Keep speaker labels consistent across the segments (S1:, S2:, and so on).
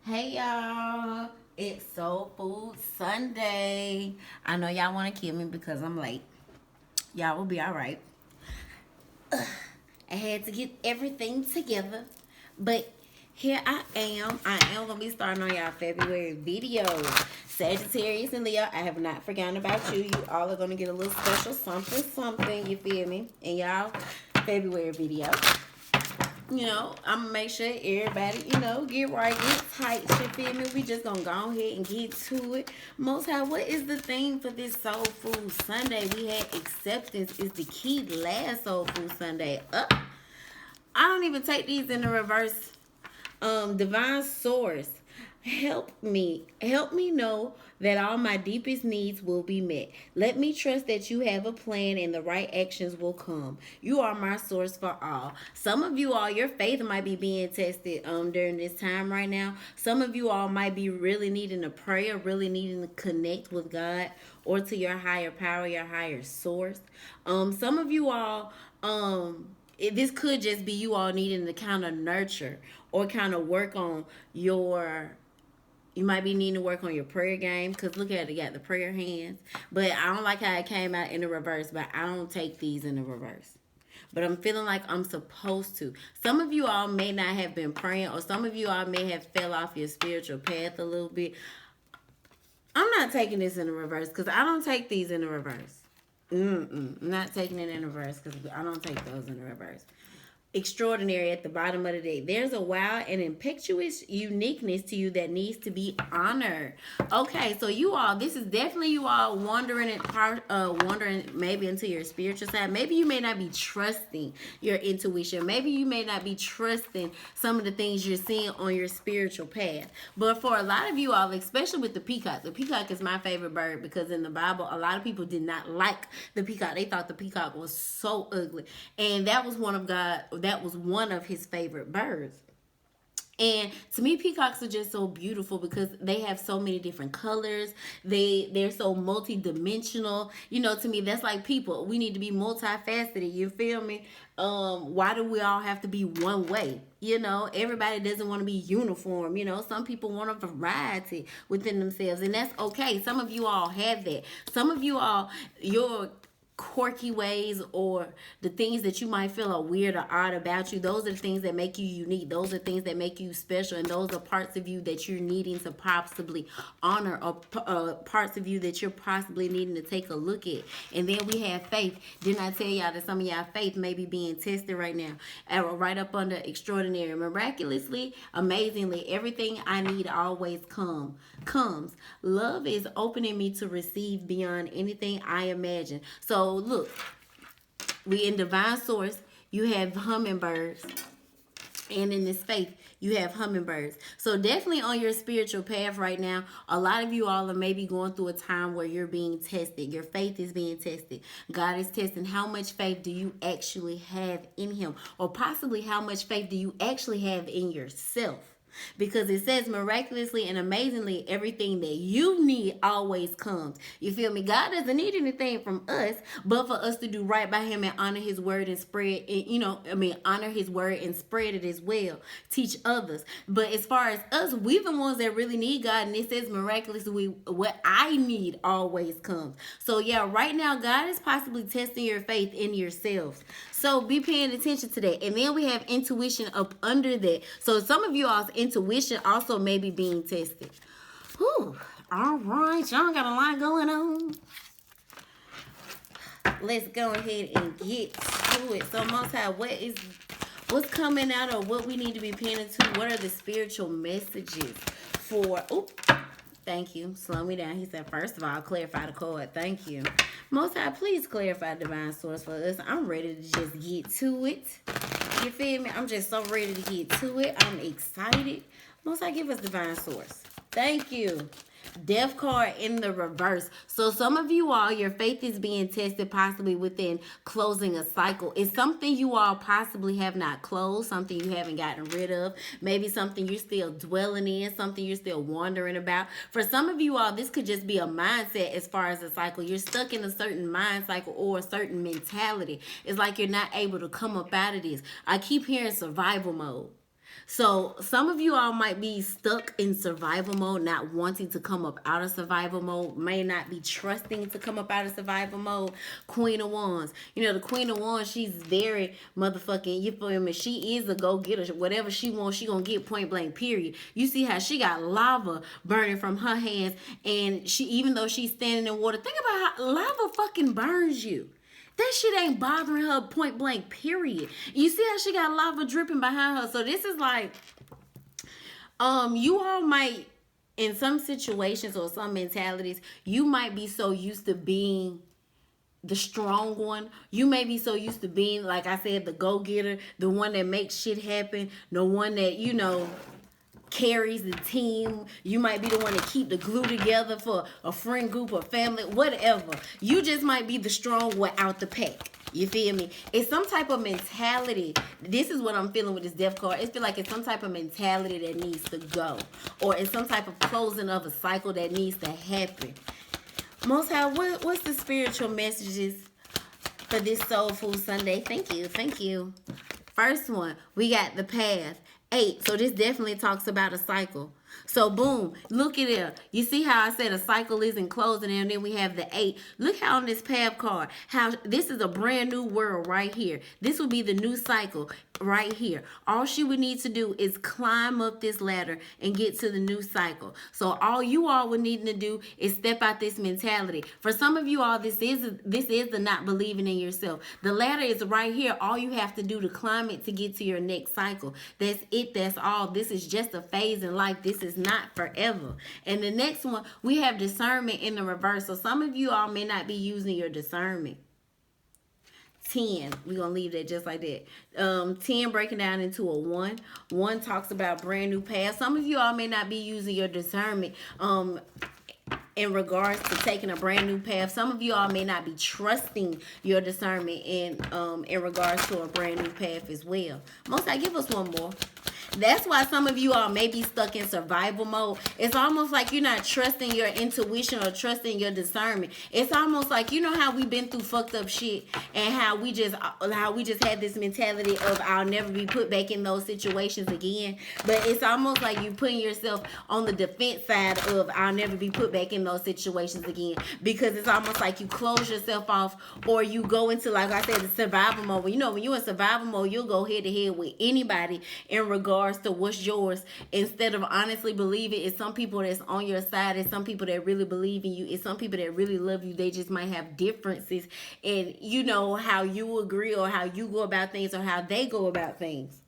S1: Hey y'all, it's Soul Food Sunday. I know y'all want to kill me because I'm late. Y'all will be alright. I had to get everything together, but here I am. I am gonna be starting on y'all February video. Sagittarius and Leo, I have not forgotten about you. You all are gonna get a little special something, something. You feel me? And y'all, February video. I'm gonna make sure everybody, get right, get tight. Shit, feel me? We just gonna go ahead and get to it. Most High, what is the theme for this Soul Food Sunday? We had acceptance is the key last Soul Food Sunday. I don't even take these in the reverse. Divine source, help me know that all my deepest needs will be met. Let me trust that you have a plan and the right actions will come. You are my source for all. Some of you all, your faith might be being tested during this time right now. Some of you all might be really needing a prayer, really needing to connect with God or to your higher power, your higher source. Some of you all this could just be you all needing to kind of nurture or kind of work on your, you might be needing to work on your prayer game, because look at it, got the prayer hands. But I don't like how it came out in the reverse, but I don't take these in the reverse. But I'm feeling like I'm supposed to. Some of you all may not have been praying, or some of you all may have fell off your spiritual path a little bit. I'm not taking this in the reverse because I don't take these in the reverse. I'm not taking it in reverse because I don't take those in the reverse. Extraordinary at the bottom of the day. There's a wild and impetuous uniqueness to you that needs to be honored. Okay, so you all, this is definitely you all wandering maybe into your spiritual side. Maybe you may not be trusting your intuition. Maybe you may not be trusting some of the things you're seeing on your spiritual path. But for a lot of you all, especially with the peacock is my favorite bird, because in the Bible, a lot of people did not like the peacock. They thought the peacock was so ugly, and that was one of his favorite birds. And to me, peacocks are just so beautiful because they have so many different colors. They're so multi-dimensional. To me, that's like people. We need to be multifaceted. You feel me? Why do we all have to be one way? Everybody doesn't want to be uniform. Some people want a variety within themselves, and that's okay. Some of you all have that. Some of you all, your quirky ways or the things that you might feel are weird or odd about you, those are the things that make you unique. Those are things that make you special, and those are parts of you that you're needing to possibly honor, or parts of you that you're possibly needing to take a look at. And then we have faith. Didn't I tell y'all that some of y'all faith may be being tested right now? Right up under extraordinary, miraculously, amazingly, everything I need always comes. Love is opening me to receive beyond anything I imagine. So look, we in divine source, you have hummingbirds. And in this faith, you have hummingbirds. So definitely on your spiritual path right now, a lot of you all are maybe going through a time where you're being tested. Your faith is being tested. God is testing how much faith do you actually have in him, or possibly how much faith do you actually have in yourself. Because it says miraculously and amazingly, everything that you need always comes. You feel me? God doesn't need anything from us, but for us to do right by him and honor his word and spread it, honor his word and spread it as well. Teach others. But as far as us, we the ones that really need God, and it says miraculously, what I need always comes. So yeah, right now, God is possibly testing your faith in yourselves. So be paying attention to that. And then we have intuition up under that. So some of you all's intuition also may be being tested. Whew. All right, y'all got a lot going on. Let's go ahead and get to it. So Most High, what's coming out, or what we need to be paying attention to? What are the spiritual messages for? Thank you. Slow me down. He said, first of all, clarify the card. Thank you. Most High, please clarify divine source for us. I'm ready to just get to it. You feel me? I'm just so ready to get to it. I'm excited. Most High, give us divine source. Thank you. Death card in the reverse. So some of you all, your faith is being tested possibly within closing a cycle. It's something you all possibly have not closed, something you haven't gotten rid of, maybe something you're still dwelling in, something you're still wondering about. For some of you all, this could just be a mindset as far as a cycle. You're stuck in a certain mind cycle or a certain mentality. It's like you're not able to come up out of this. I keep hearing survival mode. So some of you all might be stuck in survival mode, not wanting to come up out of survival mode, may not be trusting to come up out of survival mode. Queen of Wands. You know, the Queen of Wands, she's very motherfucking, you feel me? She is a go-getter. Whatever she wants, she gonna get, point blank, period. You see how she got lava burning from her hands, and she, even though she's standing in water, think about how lava fucking burns you. That shit ain't bothering her, point blank, period. You see how she got lava dripping behind her. So this is like, you all might, in some situations or some mentalities, you might be so used to being the strong one. You may be so used to being, like I said, the go-getter, the one that makes shit happen, the one that, you know, carries the team. You might be the one to keep the glue together for a friend group or family, whatever. You just might be the strong one out the pack. You feel me? It's some type of mentality. This is what I'm feeling with this death card. It feel like it's some type of mentality that needs to go, or it's some type of closing of a cycle that needs to happen. Most High, what's the spiritual messages for this Soul Food Sunday? Thank you. Thank you. First one, we got the path. 8. So this definitely talks about a cycle. So boom, look at it. You see how I said a cycle isn't closing, and then we have the 8. Look how on this path card, how this is a brand new world right here. This will be the new cycle right here. All she would need to do is climb up this ladder and get to the new cycle. So all you all would need to do is step out this mentality. For some of you all, this is the not believing in yourself. The ladder is right here. All you have to do to climb it to get to your next cycle. That's it. That's all. This is just a phase in life. This is not forever. And the next one, we have discernment in the reverse. So some of you all may not be using your discernment. 10, we're gonna leave that just like that. 10 breaking down into a 1. 1 talks about brand new paths. Some of you all may not be using your discernment in regards to taking a brand new path. Some of you all may not be trusting your discernment in regards to a brand new path as well. Most I give us one more. That's why some of you all may be stuck in survival mode. It's almost like you're not trusting your intuition or trusting your discernment. It's almost like, you know how we've been through fucked up shit, and how we just had this mentality of I'll never be put back in those situations again. But it's almost like you're putting yourself on the defense side of I'll never be put back in those situations again, because it's almost like you close yourself off, or you go into, like I said, the survival mode. You know, when you're in survival mode, you'll go head to head with anybody in regards to what's yours, instead of honestly believing. It's some people that's on your side. It's some people that really believe in you. It's some people that really love you. They just might have differences in, you know, how you agree or how you go about things or how they go about things.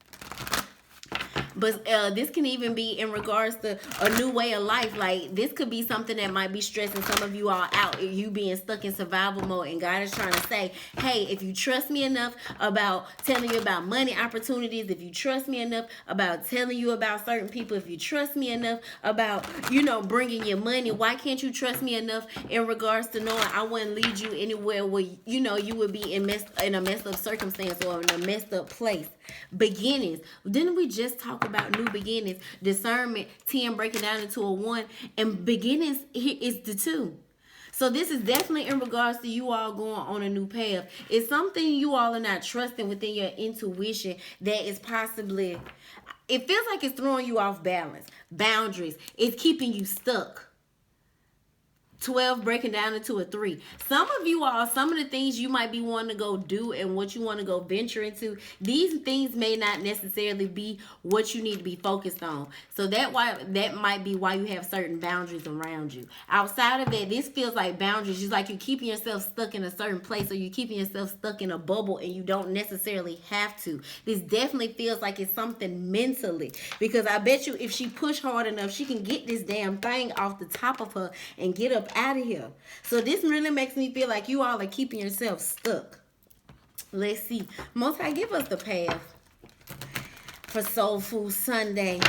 S1: But this can even be in regards to a new way of life. Like, this could be something that might be stressing some of you all out. You being stuck in survival mode, and God is trying to say, hey, if you trust me enough about telling you about money opportunities, if you trust me enough about telling you about certain people, if you trust me enough about, you know, bringing your money, why can't you trust me enough in regards to knowing I wouldn't lead you anywhere where, you know, you would be in a messed up circumstance or in a messed up place? Beginnings. Didn't we just talk about new beginnings? Discernment, 10 breaking down into a 1, and beginnings here is the 2. So this is definitely in regards to you all going on a new path. It's something you all are not trusting within your intuition that is possibly, it feels like it's throwing you off balance. Boundaries. It's keeping you stuck. 12 breaking down into a 3. Some of you all, some of the things you might be wanting to go do and what you want to go venture into, these things may not necessarily be what you need to be focused on. So that might be why you have certain boundaries around you. Outside of that, this feels like boundaries. Just like you're keeping yourself stuck in a certain place, or you're keeping yourself stuck in a bubble, and you don't necessarily have to. This definitely feels like it's something mentally, because I bet you if she push hard enough, she can get this damn thing off the top of her and get up out of here. So this really makes me feel like you all are keeping yourself stuck. Let's see. Most High, give us the path for Soul Food Sunday.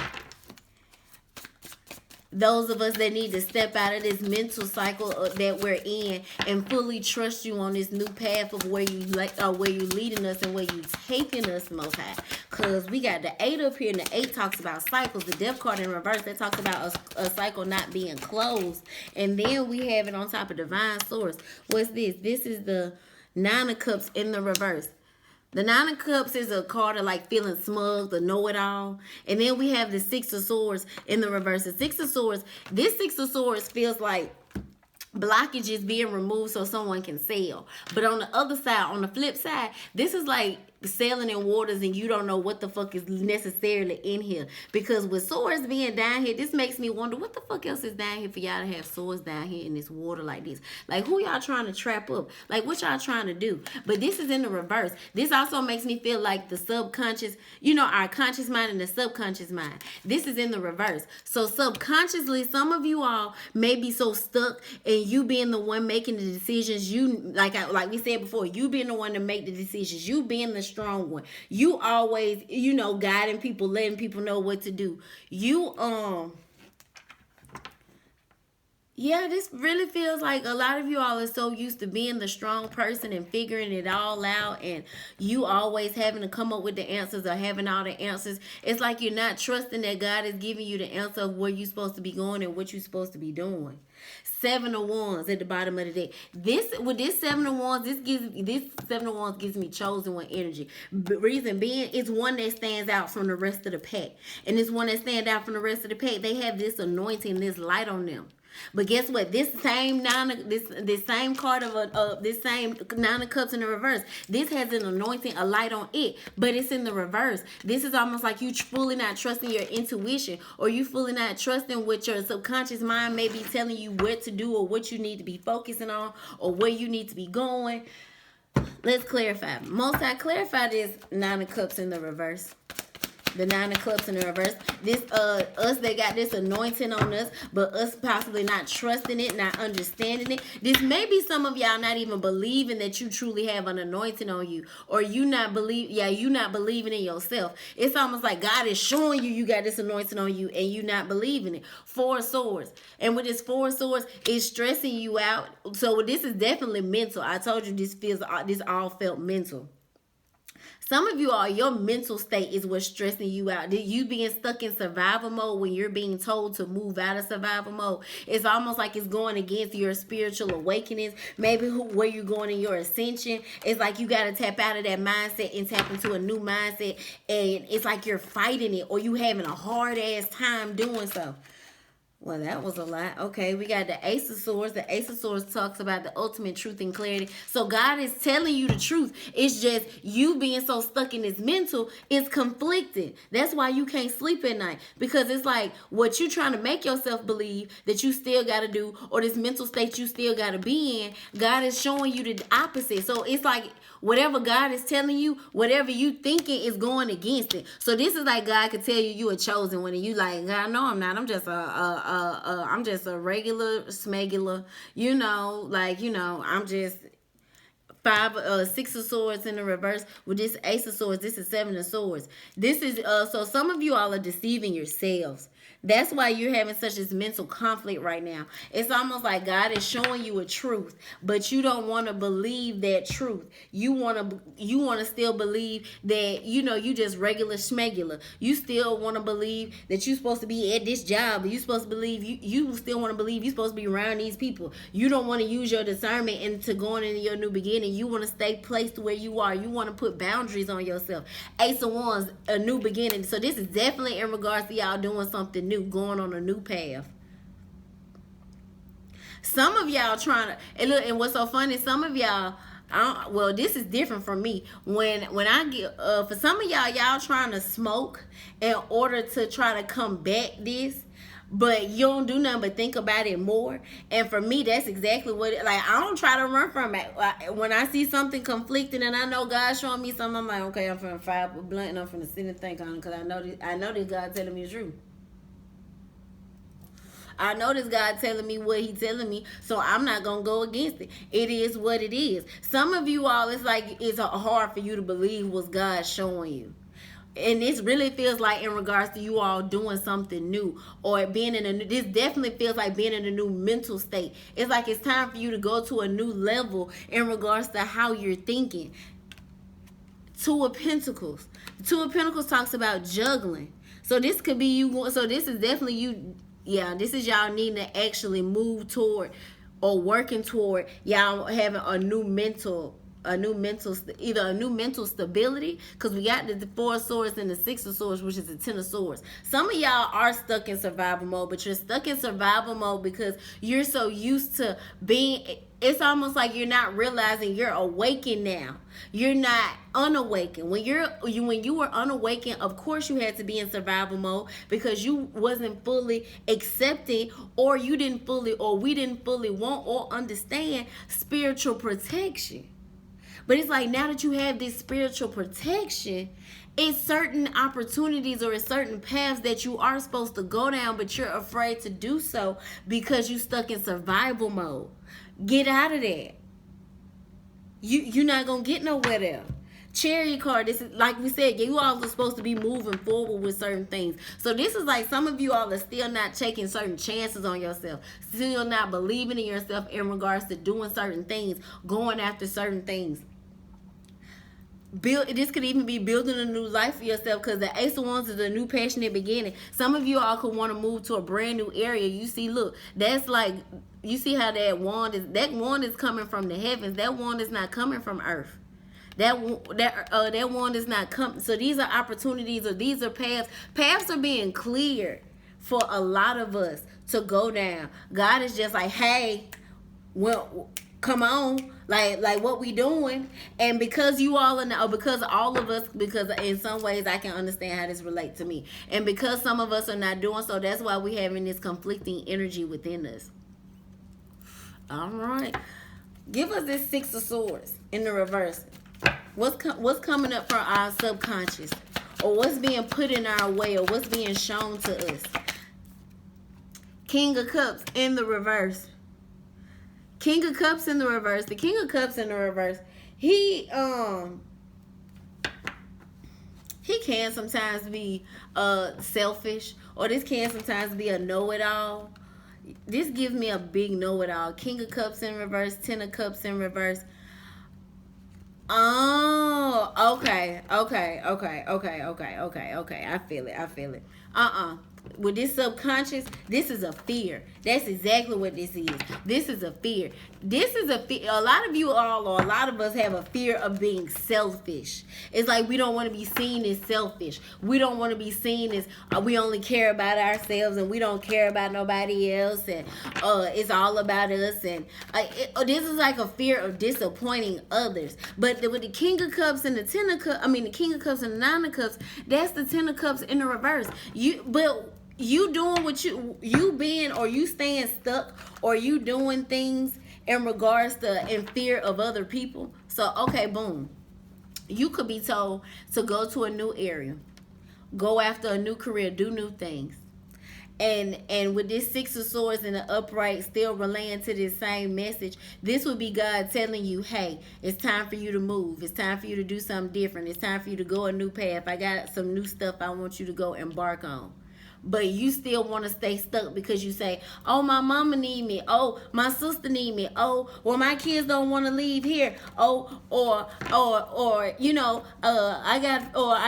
S1: Those of us that need to step out of this mental cycle that we're in and fully trust you on this new path of where you leading us and where you taking us, Most High. Because we got the 8 up here, and the 8 talks about cycles. The death card in reverse, that talks about a cycle not being closed. And then we have it on top of divine source. What's this? This is the 9 of Cups in the reverse. The Nine of Cups is a card of like feeling smug, the know-it-all. And then we have the Six of Swords in the reverse. The Six of Swords, this Six of Swords feels like blockages being removed so someone can sell. But on the other side, on the flip side, this is like sailing in waters and you don't know what the fuck is necessarily in here. Because with swords being down here, this makes me wonder what the fuck else is down here for y'all to have swords down here in this water like this. Like, who y'all trying to trap up? Like, what y'all trying to do? But this is in the reverse. This also makes me feel like the subconscious, you know, our conscious mind and the subconscious mind. This is in the reverse. So subconsciously, some of you all may be so stuck in you being the one making the decisions. You, like we said before, you being the one to make the decisions. You being the strong one. You always, you know, guiding people, letting people know what to do. You, yeah, this really feels like a lot of you all are so used to being the strong person and figuring it all out, and you always having to come up with the answers or having all the answers. It's like you're not trusting that God is giving you the answer of where you're supposed to be going and what you're supposed to be doing. Seven of Wands at the bottom of the deck. With this Seven of Wands, this Seven of Wands gives me chosen one energy. Reason being, it's one that stands out from the rest of the pack, and this one that stands out from the rest of the pack. They have this anointing, this light on them. But guess what? This same this same card of this same Nine of Cups in the reverse. This has an anointing, a light on it, but it's in the reverse. This is almost like you fully not trusting your intuition, or you fully not trusting what your subconscious mind may be telling you what to do, or what you need to be focusing on, or where you need to be going. Let's clarify. Most I clarify this Nine of Cups in the reverse. The Nine of Cups in the reverse. This us that got this anointing on us, but us possibly not trusting it, not understanding it. This may be some of y'all not even believing that you truly have an anointing on you, or you not believing in yourself. It's almost like God is showing you got this anointing on you, and you not believing it. Four of Swords, and with this Four of Swords, it's stressing you out. So this is definitely mental. I told you this all felt mental. Some of you all, your mental state is what's stressing you out. You being stuck in survival mode when you're being told to move out of survival mode. It's almost like it's going against your spiritual awakenings. Maybe where you're going in your ascension. It's like you got to tap out of that mindset and tap into a new mindset. And it's like you're fighting it, or you having a hard ass time doing so. Well, that was a lot. Okay, we got the Ace of Swords. The Ace of Swords talks about the ultimate truth and clarity. So God is telling you the truth. It's just you being so stuck in this mental is conflicted. That's why you can't sleep at night. Because it's like what you trying to make yourself believe that you still got to do, or this mental state you still got to be in, God is showing you the opposite. So it's like whatever God is telling you, whatever you thinking is going against it. So this is like God could tell you a chosen one, and you like, God, no, I'm not. I'm just a regular smegular, you know, like, you know, I'm just Six of Swords in the reverse. With this Ace of Swords, this is Seven of Swords. This is so some of you all are deceiving yourselves. That's why you're having such this mental conflict right now. It's almost like God is showing you a truth, but you don't want to believe that truth. You want to still believe that, you know, you just regular schmegular. You still want to believe that you're supposed to be at this job. You supposed to believe you still want to believe you're supposed to be around these people. You don't want to use your discernment into going into your new beginning. You want to stay placed where you are. You want to put boundaries on yourself. Ace of Wands, a new beginning. So this is definitely in regards to y'all doing something new, going on a new path. Some of y'all trying to, and look, and what's so funny, some of y'all, well, this is different from me. When I get, for some of y'all trying to smoke in order to try to combat this, but you don't do nothing but think about it more. And for me, that's exactly what like, I don't try to run from it. When I see something conflicting and I know God's showing me something, I'm like, okay, I'm finna fire up a blunt and I'm finna sit and think on it, because I know this God telling me the truth. I know this God telling me what He telling me, so I'm not going to go against it. It is what it is. Some of you all, it's like it's hard for you to believe what God's showing you. And this really feels like in regards to you all doing something new, or being in a new, this definitely feels like being in a new mental state. It's like it's time for you to go to a new level in regards to how you're thinking. Two of Pentacles. Two of Pentacles talks about juggling. So this could be you. So this is definitely you. Yeah, this is y'all needing to actually move toward or working toward y'all having a new mental either a new mental stability, because we got the Four of Swords and the Six of Swords, which is the Ten of Swords. Some of y'all are stuck in survival mode, but you're stuck in survival mode because you're so used to being. It's almost like you're not realizing you're awakened now. You're not unawakened. When you were unawakened, of course you had to be in survival mode because you wasn't fully accepting, or we didn't fully want or understand spiritual protection. But it's like now that you have this spiritual protection, it's certain opportunities or it's certain paths that you are supposed to go down, but you're afraid to do so because you stuck in survival mode. Get out of that. You're not gonna get nowhere there. Chariot card, this is like we said, you all are supposed to be moving forward with certain things. So this is like some of you all are still not taking certain chances on yourself, still not believing in yourself in regards to doing certain things, going after certain things. This could even be building a new life for yourself, because the Ace of Wands is a new passionate beginning. Some of you all could want to move to a brand new area. You see, look, that's like, you see how that wand is coming from the heavens. That wand is not coming from earth. That wand is not coming. So these are opportunities, or these are paths. Paths are being cleared for a lot of us to go down. God is just like, hey, well, come on, like what we doing? And because you all are now, because all of us, because in some ways I can understand how this relates to me, and because some of us are not doing so, that's why we having this conflicting energy within us. All right, give us this Six of Swords in the reverse. What's coming up for our subconscious, or what's being put in our way, or what's being shown to us? King of Cups in the reverse. King of Cups in the reverse. The King of Cups in the reverse. He can sometimes be selfish, or this can sometimes be a know-it-all. This gives me a big know-it-all. King of Cups in reverse. Ten of Cups in reverse. Oh, okay. I feel it. With this subconscious, this is a fear. That's exactly what this is. This is a fear. A lot of you all, or a lot of us, have a fear of being selfish. It's like we don't want to be seen as selfish. We don't want to be seen as we only care about ourselves and we don't care about nobody else, and it's all about us. And this is like a fear of disappointing others. But with the King of Cups and the Ten of Cups, the King of Cups and the Nine of Cups, that's the Ten of Cups in the reverse. You doing what you being, or you staying stuck, or you doing things in regards to in fear of other people. So okay, boom, you could be told to go to a new area, go after a new career, do new things, and with this Six of Swords in the upright still relaying to this same message, this would be God telling you, hey, it's time for you to move, it's time for you to do something different, it's time for you to go a new path. I got some new stuff I want you to go embark on. But you still want to stay stuck because you say, oh, my mama need me. Oh, my sister need me. Oh, well, my kids don't want to leave here. Oh, or I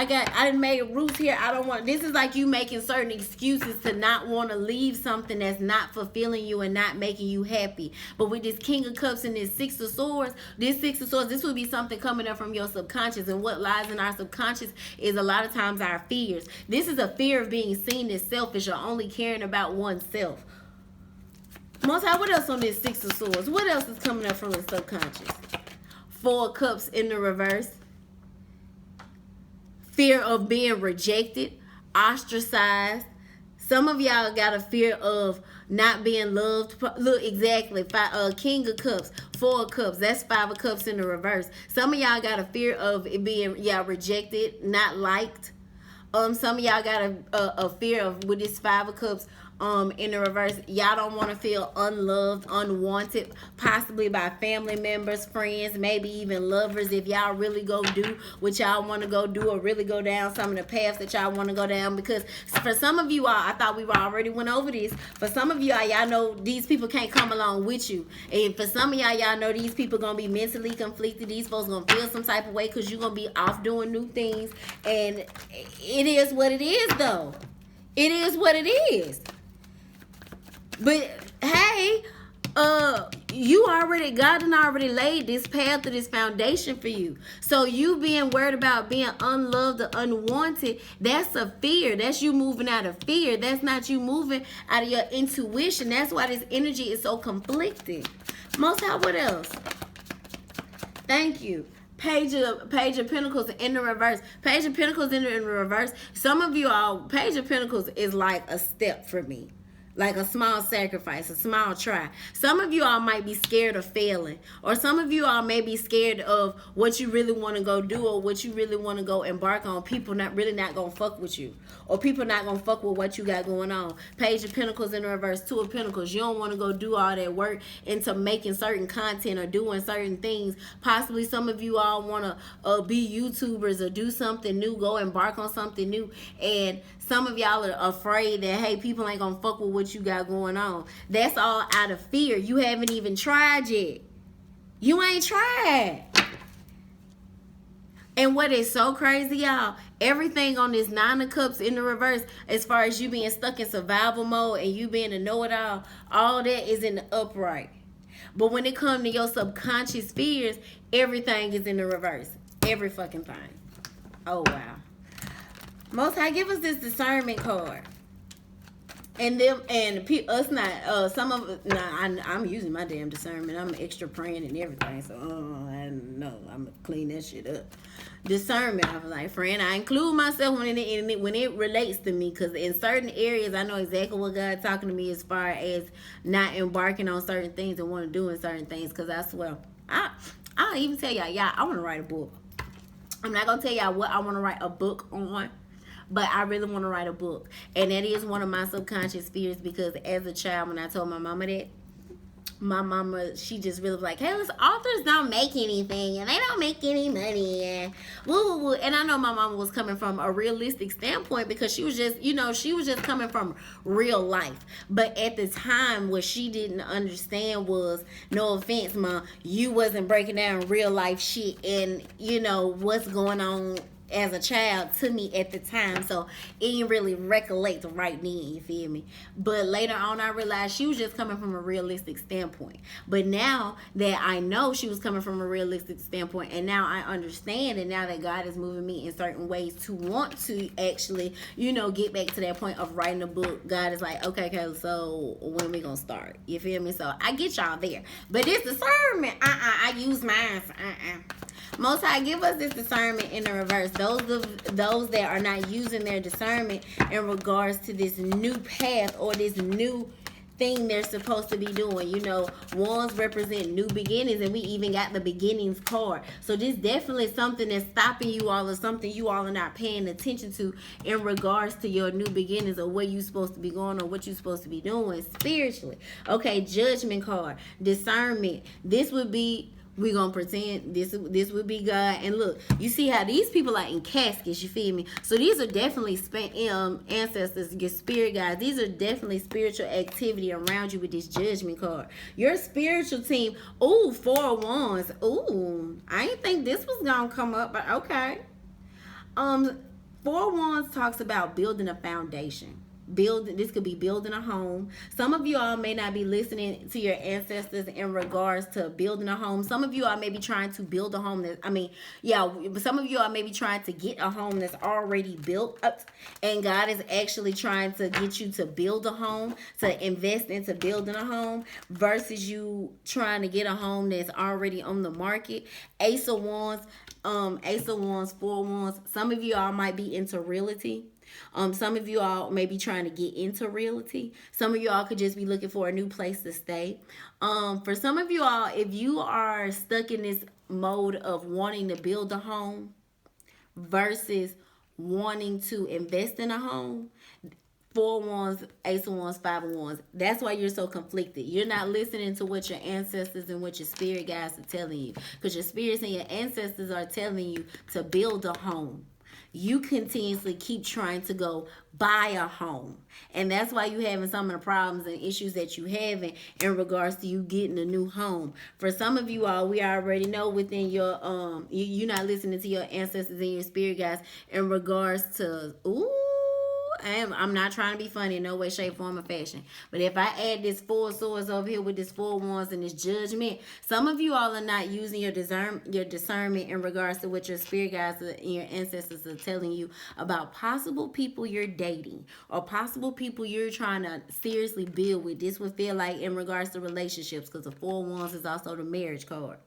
S1: done made roots here. I don't want. This is like you making certain excuses to not want to leave something that's not fulfilling you and not making you happy. But with this King of Cups and this Six of Swords, this would be something coming up from your subconscious. And what lies in our subconscious is a lot of times our fears. This is a fear of being seen as selfish or only caring about oneself. Most High, what else on this Six of Swords? What else is coming up from the subconscious? Four of Cups in the reverse. Fear of being rejected, ostracized. Some of y'all got a fear of not being loved. Look, exactly. King of Cups, Four of Cups. That's Five of Cups in the reverse. Some of y'all got a fear of it being rejected, not liked. Some of y'all got a fear of, with this Five of Cups in the reverse, y'all don't want to feel unloved, unwanted, possibly by family members, friends, maybe even lovers. If y'all really go do what y'all want to go do, or really go down some of the paths that y'all want to go down. Because for some of you all, I thought we already went over this. For some of you all, y'all know these people can't come along with you. And for some of y'all know these people going to be mentally conflicted. These folks going to feel some type of way because you're going to be off doing new things. And it is what it is, though. It is what it is. But hey, God done already laid this path or this foundation for you. So you being worried about being unloved or unwanted, that's a fear. That's you moving out of fear. That's not you moving out of your intuition. That's why this energy is so conflicted. Most High, what else? Thank you. Page of Pentacles in the reverse. Page of Pentacles in the reverse. Some of you all, Page of Pentacles is like a step for me. Like a small sacrifice, a small try. Some of you all might be scared of failing. Or some of you all may be scared of what you really want to go do or what you really want to go embark on. People not going to fuck with you. Or people not going to fuck with what you got going on. Page of Pentacles in the reverse. Two of Pentacles. You don't want to go do all that work into making certain content or doing certain things. Possibly some of you all want to be YouTubers or do something new. Go embark on something new. And some of y'all are afraid that, hey, people ain't going to fuck with what you got going on. That's all out of fear. You haven't even tried yet. You ain't tried. And what is so crazy, y'all, everything on this Nine of Cups in the reverse, as far as you being stuck in survival mode and you being a know-it-all, all that is in the upright. But when it comes to your subconscious fears, everything is in the reverse. Every fucking thing. Oh, wow. Most High, give us this discernment card. And them and us not some of us. I'm using my damn discernment. I'm extra praying and everything. So I know I'm gonna clean that shit up. Discernment. I was like, friend, I include myself when it relates to me, because in certain areas I know exactly what God's talking to me as far as not embarking on certain things and want to do in certain things. Because I swear, I'll even tell y'all, I want to write a book. I'm not gonna tell y'all what I want to write a book on. But I really want to write a book. And that is one of my subconscious fears, because as a child, when I told my mama that, my mama, she just really was like, hey, listen, authors don't make anything and they don't make any money and woo, woo, woo. And I know my mama was coming from a realistic standpoint, because she was just, she was just coming from real life. But at the time, what she didn't understand was, no offense, Mom, you wasn't breaking down real life shit and, what's going on as a child to me at the time. So it didn't really recollect right then, you feel me? But later on I realized she was just coming from a realistic standpoint. But now that I know she was coming from a realistic standpoint, and now I understand, and now that God is moving me in certain ways to want to actually, get back to that point of writing a book, God is like, okay, Kayla, so when we gonna start? You feel me? So I get y'all there. But it's discernment. I use mine. Most High, give us this discernment in the reverse. Those that are not using their discernment in regards to this new path or this new thing they're supposed to be doing. Wands represent new beginnings, and we even got the beginnings card. So this definitely something that's stopping you all, or something you all are not paying attention to in regards to your new beginnings, or where you're supposed to be going, or what you're supposed to be doing spiritually. Okay, Judgment card, discernment. This would be, we gonna pretend this would be God. And look, you see how these people are in caskets, you feel me? So these are definitely ancestors, your spirit guides. These are definitely spiritual activity around you with this Judgment card. Your spiritual team. Ooh, 4 of Wands. Ooh, I didn't think this was gonna come up, but okay. 4 of Wands talks about building a foundation. This could be building a home. Some of you all may not be listening to your ancestors in regards to building a home. Some of you all may be trying to build a home some of you all may be trying to get a home that's already built up, and God is actually trying to get you to build a home, to invest into building a home, versus you trying to get a home that's already on the market. Ace of Wands, 4 Wands. Some of you all might be into realty. Some of you all may be trying to get into realty. Some of you all could just be looking for a new place to stay. For some of you all, if you are stuck in this mode of wanting to build a home versus wanting to invest in a home, 4 Wands, Ace of Wands, 5 of Wands. That's why you're so conflicted. You're not listening to what your ancestors and what your spirit guides are telling you, because your spirits and your ancestors are telling you to build a home. You continuously keep trying to go buy a home. And that's why you having some of the problems and issues that you having in regards to you getting a new home. For some of you all, we already know within your, you're not listening to your ancestors and your spirit guides in regards to, I'm not trying to be funny in no way, shape, form, or fashion. But if I add this 4 of swords over here with this 4 of wands and this judgment, some of you all are not using your discernment in regards to what your spirit guides and your ancestors are telling you about possible people you're dating or possible people you're trying to seriously build with. This would feel like in regards to relationships, because the 4 of wands is also the marriage card.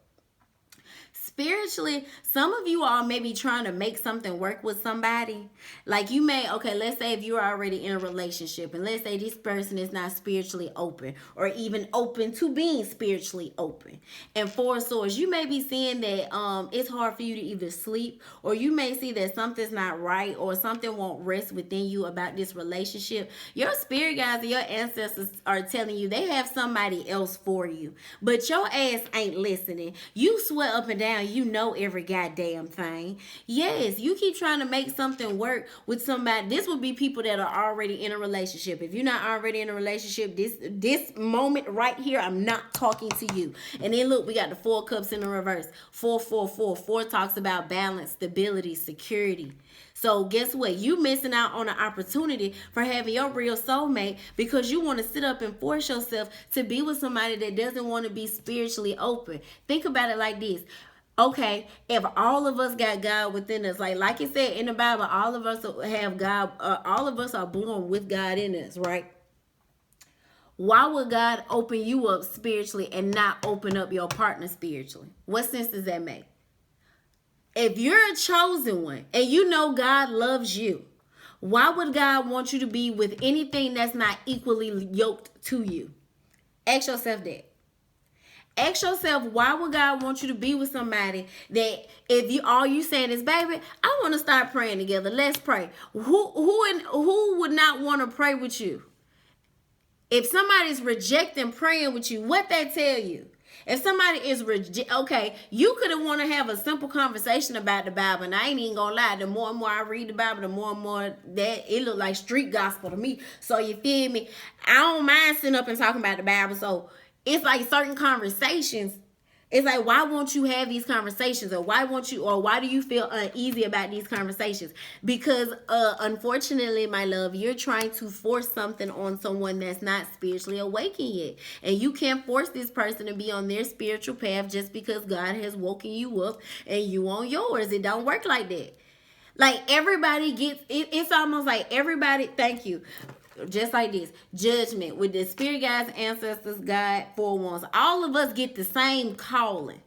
S1: Spiritually, some of you all may be trying to make something work with somebody. Like you may, okay, let's say if you're already in a relationship and let's say this person is not spiritually open or even open to being spiritually open. And 4 of swords, you may be seeing that it's hard for you to either sleep, or you may see that something's not right or something won't rest within you about this relationship. Your spirit guides and your ancestors are telling you they have somebody else for you, but your ass ain't listening. You swear up and down you know every goddamn thing. Yes, you keep trying to make something work with somebody. This would be people that are already in a relationship. If you're not already in a relationship, this moment right here, I'm not talking to you. And then look, we got the 4 cups in the reverse. 4, 4, 4. 4 talks about balance, stability, security. So guess what? You missing out on an opportunity for having your real soulmate because you want to sit up and force yourself to be with somebody that doesn't want to be spiritually open. Think about it like this. Okay, if all of us got God within us, like it said in the Bible, all of us have God, all of us are born with God in us, right? Why would God open you up spiritually and not open up your partner spiritually? What sense does that make? If you're a chosen one and you know God loves you, why would God want you to be with anything that's not equally yoked to you? Ask yourself that. Ask yourself, why would God want you to be with somebody that if you all you saying is, baby, I want to start praying together. Let's pray. Who would not want to pray with you? If somebody's rejecting praying with you, what that tell you? If somebody is okay, you could have want to have a simple conversation about the Bible, and I ain't even gonna lie. The more and more I read the Bible, the more and more that it look like street gospel to me. So you feel me? I don't mind sitting up and talking about the Bible. So it's like certain conversations. It's like, why won't you have these conversations? Or why do you feel uneasy about these conversations? Because unfortunately, my love, you're trying to force something on someone that's not spiritually awakened yet. And you can't force this person to be on their spiritual path just because God has woken you up and you on yours. It don't work like that. Like everybody gets, it's almost like everybody, thank you. Just like this, judgment with the spirit guides, ancestors, God, 4 wands. All of us get the same calling.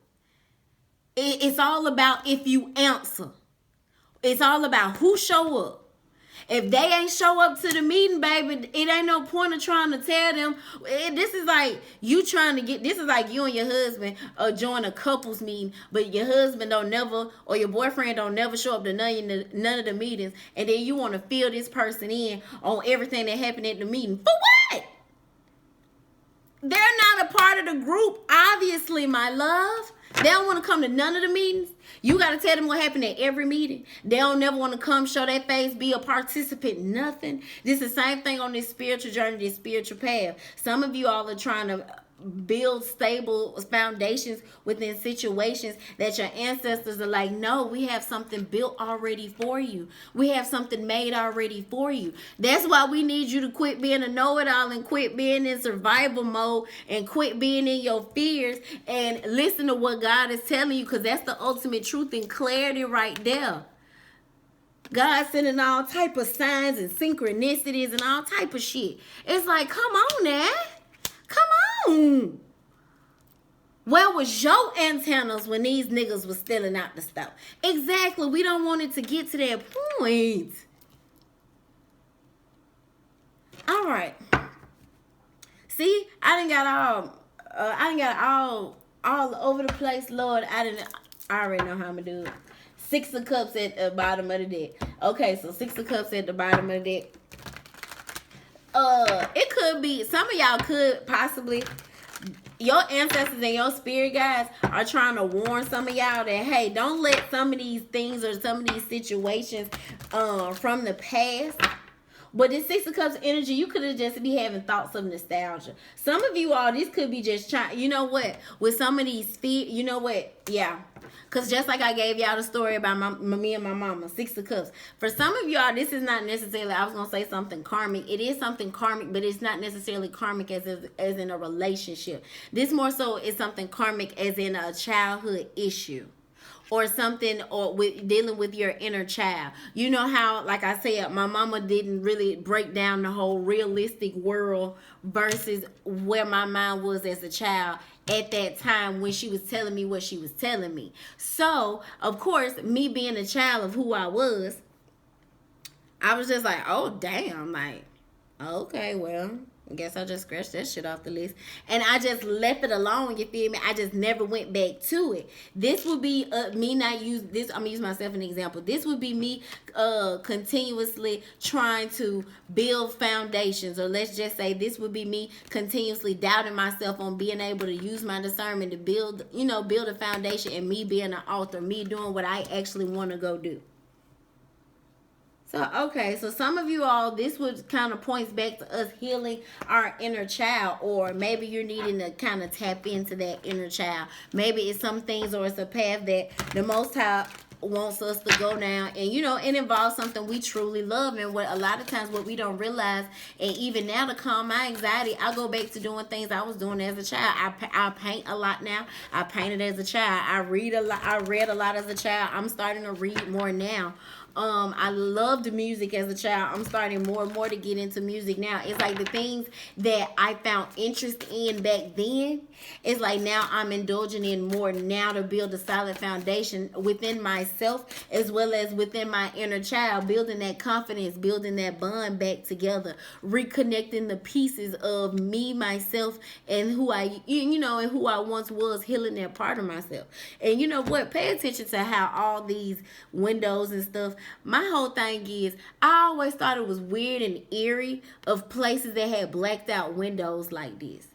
S1: It's all about if you answer. It's all about who show up. If they ain't show up to the meeting, baby, it ain't no point of trying to tell them. This is like you trying to get, this is like you and your husband join a couples meeting, but your husband don't never, or your boyfriend don't never show up to none of the meetings, and then you want to fill this person in on everything that happened at the meeting. For what? They're not a part of the group, obviously, my love. They don't want to come to none of the meetings. You got to tell them what happened at every meeting. They don't never want to come, show their face, be a participant, nothing. This is the same thing on this spiritual journey, this spiritual path. Some of you all are trying to build stable foundations within situations that your ancestors are like, no, we have something built already for you. We have something made already for you. That's why we need you to quit being a know-it-all and quit being in survival mode and quit being in your fears and listen to what God is telling you, because that's the ultimate truth and clarity right there. God sending all type of signs and synchronicities and all type of shit. It's like, come on now. Come on. Where was your antennas when these niggas was stealing out the stuff? Exactly. We don't want it to get to that point. All right. See, I done got all over the place, Lord. I already know how I'm gonna do it. 6 of Cups at the bottom of the deck. Okay, so 6 of Cups at the bottom of the deck. It could be, some of y'all could possibly, your ancestors and your spirit guides are trying to warn some of y'all that, hey, don't let some of these things or some of these situations from the past But this Six of Cups energy, you could have just be having thoughts of nostalgia. Some of you all, this could be just trying, you know what? With some of these feet, you know what? Yeah. Because just like I gave y'all the story about me and my mama, Six of Cups. For some of y'all, this is not necessarily, I was going to say something karmic. It is something karmic, but it's not necessarily karmic as in a relationship. This more so is something karmic as in a childhood issue. Or something, or with dealing with your inner child. You know how, like I said, my mama didn't really break down the whole realistic world versus where my mind was as a child at that time when she was telling me what she was telling me. So, of course, me being a child of who I was just like, oh, damn, like, okay, well, I guess I just scratched that shit off the list. And I just left it alone, you feel me? I just never went back to it. This would be me not use this. I'm going to use myself as an example. This would be me continuously trying to build foundations. Or let's just say this would be me continuously doubting myself on being able to use my discernment to build, build a foundation, and me being an author, me doing what I actually want to go do. So, okay, so some of you all, this would kind of points back to us healing our inner child, or maybe you're needing to kind of tap into that inner child. Maybe it's some things, or it's a path that the Most High wants us to go down, and it involves something we truly love. And what a lot of times what we don't realize, and even now to calm my anxiety, I go back to doing things I was doing as a child. I paint a lot now. I painted as a child. I read a lot. I read a lot as a child. I'm starting to read more now. I loved music as a child. I'm starting more and more to get into music now. It's like the things that I found interest in back then, it's like now I'm indulging in more now to build a solid foundation within myself as well as within my inner child, building that confidence, building that bond back together, reconnecting the pieces of me, myself, and who I once was, healing that part of myself. And you know what? Pay attention to how all these windows and stuff. My whole thing is, I always thought it was weird and eerie of places that had blacked out windows like this.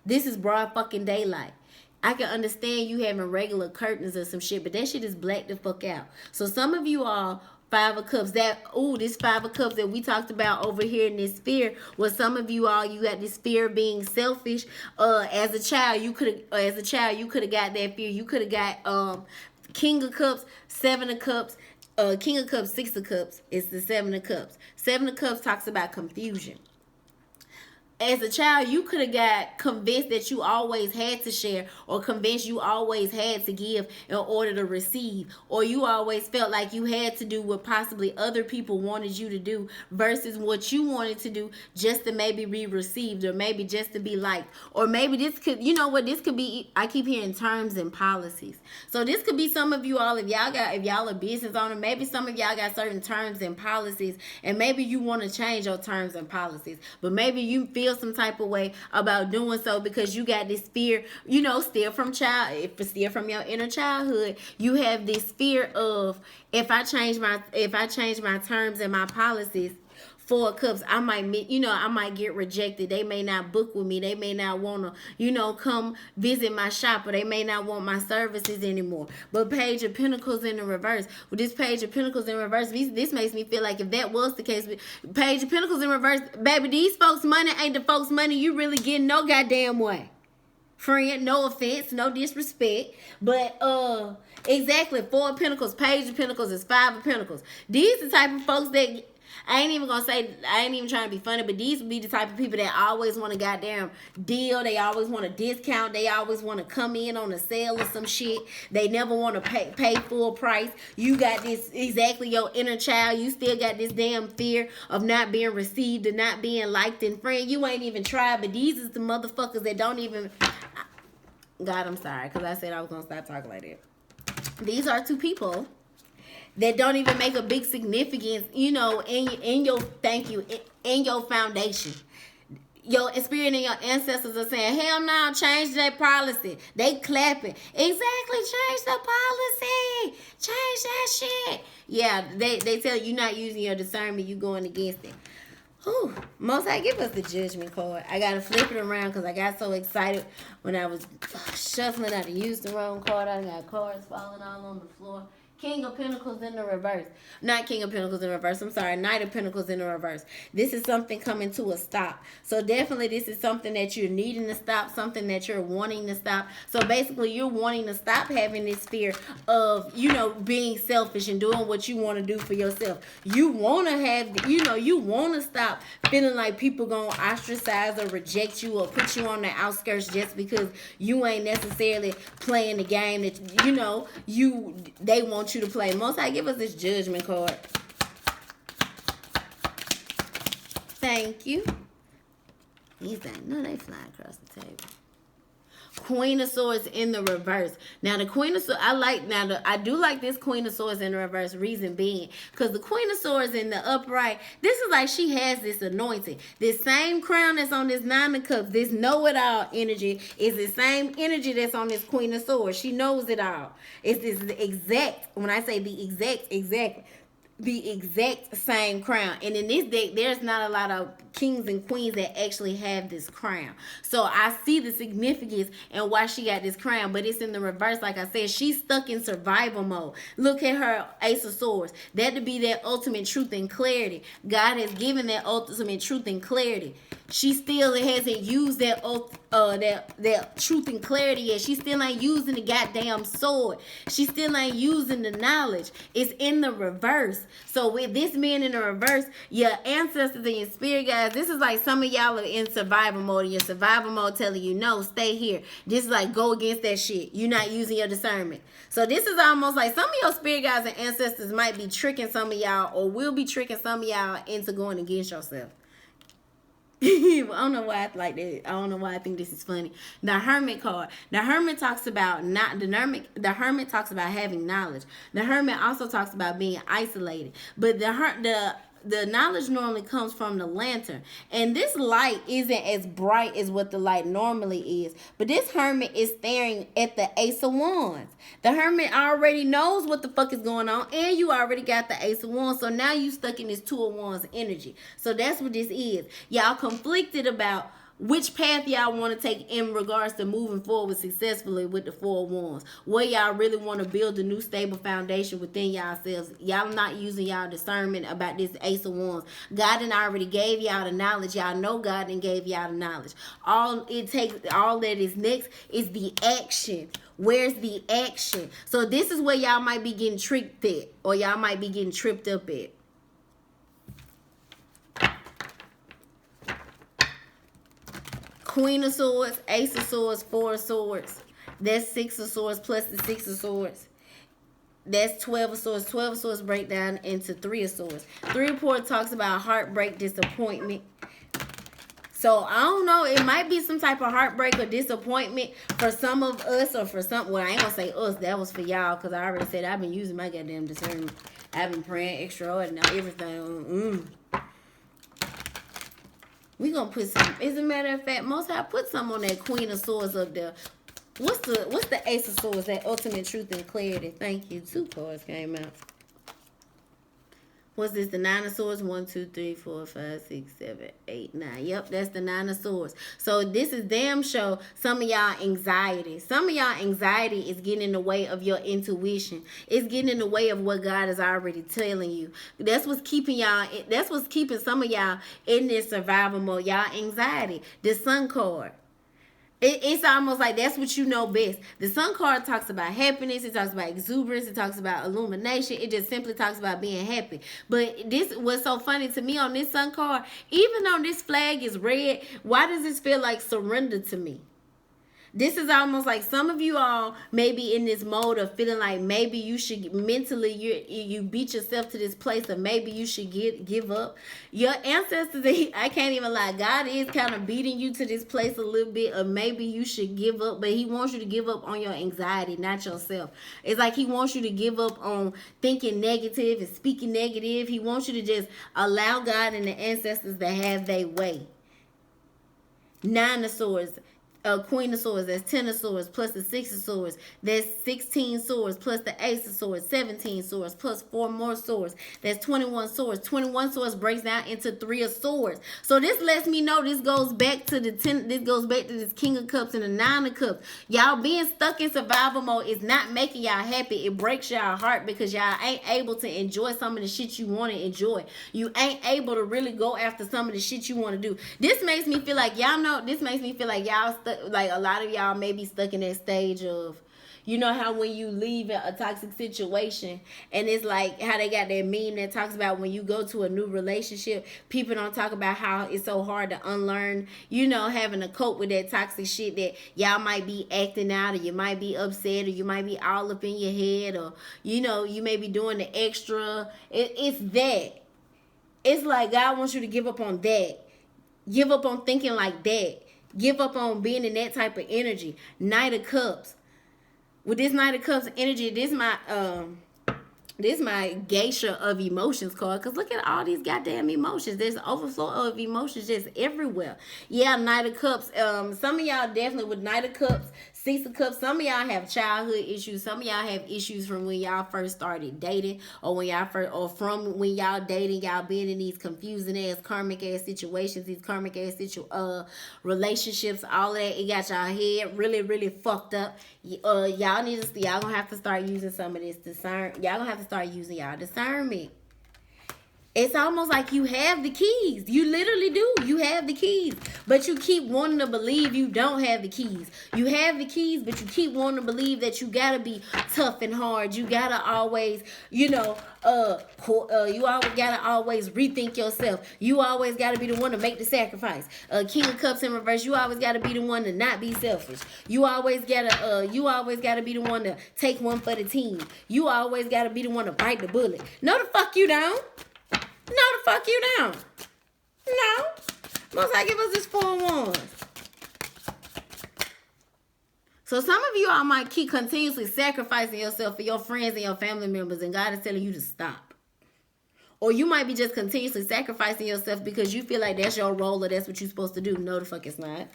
S1: This is broad fucking daylight. I can understand you having regular curtains or some shit, but that shit is blacked the fuck out. So some of you all, Five of Cups, this Five of Cups that we talked about over here in this sphere, was some of you all, you got this fear of being selfish. As a child, you could have got that fear. You could have got King of Cups, Seven of Cups. King of Cups, Six of Cups is the Seven of Cups. Seven of Cups talks about confusion. As a child, you could have got convinced that you always had to share, or convinced you always had to give in order to receive, or you always felt like you had to do what possibly other people wanted you to do versus what you wanted to do just to maybe be received, or maybe just to be liked. Or maybe this could, this could be, I keep hearing terms and policies. So this could be some of you all, if y'all are business owner, maybe some of y'all got certain terms and policies, and maybe you want to change your terms and policies, but maybe you feel some type of way about doing so because you got this fear, still from your inner childhood. You have this fear of, if I change my terms and my policies, Four of Cups, I might get rejected. They may not book with me. They may not want to, come visit my shop, or they may not want my services anymore. But Page of Pentacles in the reverse. With this Page of Pentacles in reverse, this makes me feel like if that was the case, Page of Pentacles in reverse, baby, these folks' money ain't the folks' money you really getting no goddamn way. Friend, no offense, no disrespect, but exactly, Four of Pentacles, Page of Pentacles is Five of Pentacles. These the type of folks that, I ain't even trying to be funny, but these would be the type of people that always want a goddamn deal. They always want a discount. They always want to come in on a sale or some shit. They never want to pay full price. You got this, exactly, your inner child. You still got this damn fear of not being received and not being liked. And friend, you ain't even tried, but these is the motherfuckers that don't even, God, I'm sorry, because I said I was going to stop talking like that. These are two people that don't even make a big significance, in your foundation. Your spirit and your ancestors are saying, hell no, change that policy. They clapping. Exactly, change the policy. Change that shit. Yeah, they tell you not using your discernment, you going against it. Whew. Most High, give us the Judgment card. I got to flip it around because I got so excited when I was shuffling. I used the wrong card. I got cards falling all on the floor. King of Pentacles in the reverse. Not King of Pentacles in reverse. I'm sorry. Knight of Pentacles in the reverse. This is something coming to a stop. So definitely this is something that you're needing to stop. Something that you're wanting to stop. So basically you're wanting to stop having this fear of, you know, being selfish and doing what you want to do for yourself. You want to have, you know, you want to stop feeling like people going to ostracize or reject you or put you on the outskirts just because you ain't necessarily playing the game that, you know, they want you to play. Most High, give us this Judgment card. Thank you. He's like, no, they fly across the table. Queen of Swords in the reverse. Now the Queen of Swords, I do like this Queen of Swords in the reverse. Reason being, because the Queen of Swords in the upright, this is like she has this anointing. This same crown that's on this Nine of Cups, this know-it-all energy, is the same energy that's on this Queen of Swords. She knows it all. It's this exact, when I say the exact same crown. And in this deck, there's not a lot of kings and queens that actually have this crown. So I see the significance and why she got this crown, but it's in the reverse. Like I said, she's stuck in survival mode. Look at her Ace of Swords. That to be that ultimate truth and clarity. God has given that ultimate truth and clarity. She still hasn't used that truth and clarity yet. She still ain't using the goddamn sword. She still ain't using the knowledge. It's in the reverse. So with this man in the reverse, your ancestors and your spirit guys, this is like some of y'all are in survival mode. And your survival mode telling you, no, stay here. This is like, go against that shit. You're not using your discernment. So this is almost like some of your spirit guys and ancestors might be tricking some of y'all, or will be tricking some of y'all into going against yourself. I don't know why I like that. I don't know why I think this is funny. The Hermit card. The Hermit talks about the Hermit talks about having knowledge. The Hermit also talks about being isolated. But the knowledge normally comes from the lantern. And this light isn't as bright as what the light normally is. But this Hermit is staring at the Ace of Wands. The Hermit already knows what the fuck is going on. And you already got the Ace of Wands. So now you stuck in this Two of Wands energy. So that's what this is. Y'all conflicted about which path y'all want to take in regards to moving forward successfully with the Four of Wands. Where y'all really want to build a new stable foundation within yourselves. Y'all not using y'all discernment about this Ace of Wands. God done already gave y'all the knowledge. Y'all know God done gave y'all the knowledge. All that is next is the action. Where's the action? So this is where y'all might be getting tricked at, or y'all might be getting tripped up at. Queen of Swords, Ace of Swords, Four of Swords. That's Six of Swords plus the Six of Swords. That's 12 of Swords. 12 of Swords break down into Three of Swords. Three report talks about heartbreak, disappointment. So I don't know. It might be some type of heartbreak or disappointment for some of us, or for some. Well, I ain't gonna say us. That was for y'all, because I already said I've been using my goddamn discernment. I've been praying extraordinary, everything. We gonna put some. As a matter of fact, most I put some on that Queen of Swords up there. What's the Ace of Swords? That ultimate truth and clarity. Thank you. 2 cards came out. What's this? The Nine of Swords. 1, 2, 3, 4, 5, 6, 7, 8, 9. Yep, that's the Nine of Swords. So this is damn show some of y'all anxiety. Some of y'all anxiety is getting in the way of your intuition. It's getting in the way of what God is already telling you. That's what's keeping y'all. That's what's keeping some of y'all in this survival mode. Y'all anxiety. The Sun card. It's almost like that's what you know best. The Sun card talks about happiness. It talks about exuberance. It talks about illumination. It just simply talks about being happy. But this what's so funny to me on this Sun card, even though this flag is red, why does this feel like surrender to me? This is almost like some of you all may be in this mode of feeling like maybe you should mentally, you beat yourself to this place of maybe you should give up. Your ancestors, I can't even lie, God is kind of beating you to this place a little bit of maybe you should give up, but he wants you to give up on your anxiety, not yourself. It's like he wants you to give up on thinking negative and speaking negative. He wants you to just allow God and the ancestors to have their way. Nine of Swords. Queen of Swords, that's 10 of Swords, plus the 6 of Swords, that's 16 swords, plus the Ace of Swords, 17 swords, plus 4 more swords, that's 21 swords. 21 swords breaks down into 3 of Swords. So this lets me know this goes back to the 10, this goes back to this King of Cups and the 9 of Cups. Y'all being stuck in survival mode is not making y'all happy. It breaks y'all heart because y'all ain't able to enjoy some of the shit you want to enjoy. You ain't able to really go after some of the shit you want to do. This makes me feel like y'all stuck, like a lot of y'all may be stuck in that stage of, you know how when you leave a toxic situation, and it's like how they got that meme that talks about when you go to a new relationship, people don't talk about how it's so hard to unlearn, you know, having to cope with that toxic shit that y'all might be acting out, or you might be upset, or you might be all up in your head, or, you know, you may be doing the extra. It's that. It's like God wants you to give up on that. Give up on thinking like that. Give up on being in that type of energy. Knight of Cups. With this Knight of Cups energy, this my geisha of emotions card. Because look at all these goddamn emotions. There's an overflow of emotions just everywhere. Yeah, Knight of Cups. Some of y'all definitely with Knight of Cups, Six of Cups. Some of y'all have childhood issues. Some of y'all have issues from when y'all first started dating, or when y'all first, or from when y'all dating, y'all being in these confusing ass, karmic ass situations, these karmic ass relationships, all of that. It got y'all head really, really fucked up. Y'all gonna have to start using some of this y'all gonna have to start using y'all discernment. It's almost like you have the keys. You literally do. You have the keys. But you keep wanting to believe you don't have the keys. You have the keys, but you keep wanting to believe that you gotta be tough and hard. You gotta always, you know, you always gotta always rethink yourself. You always gotta be the one to make the sacrifice. King of Cups in reverse, you always gotta be the one to not be selfish. You always gotta be the one to take one for the team. You always gotta be the one to bite the bullet. No, the fuck you don't. No, the fuck you don't. No. Most I give us this 4 of Wands. So some of you all might keep continuously sacrificing yourself for your friends and your family members, and God is telling you to stop. Or you might be just continuously sacrificing yourself because you feel like that's your role or that's what you're supposed to do. No, the fuck it's not.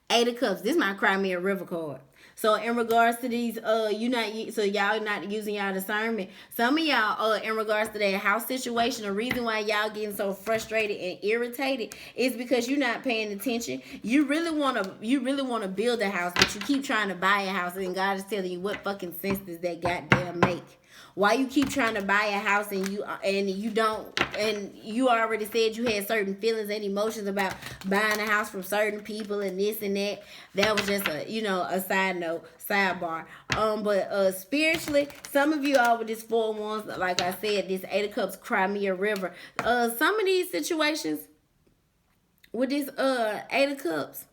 S1: 8 of Cups. This might cry me a river card. So in regards to these, y'all not using y'all discernment. Some of y'all, in regards to that house situation, the reason why y'all getting so frustrated and irritated is because you're not paying attention. You really wanna build a house, but you keep trying to buy a house, and God is telling you, what fucking sense does that goddamn make? Why you keep trying to buy a house and you don't, and you already said you had certain feelings and emotions about buying a house from certain people and this and that. That was just a side note, sidebar. But spiritually, some of you all with this 4 of Wands, like I said, this 8 of Cups, cry me a river. Some of these situations with this 8 of Cups,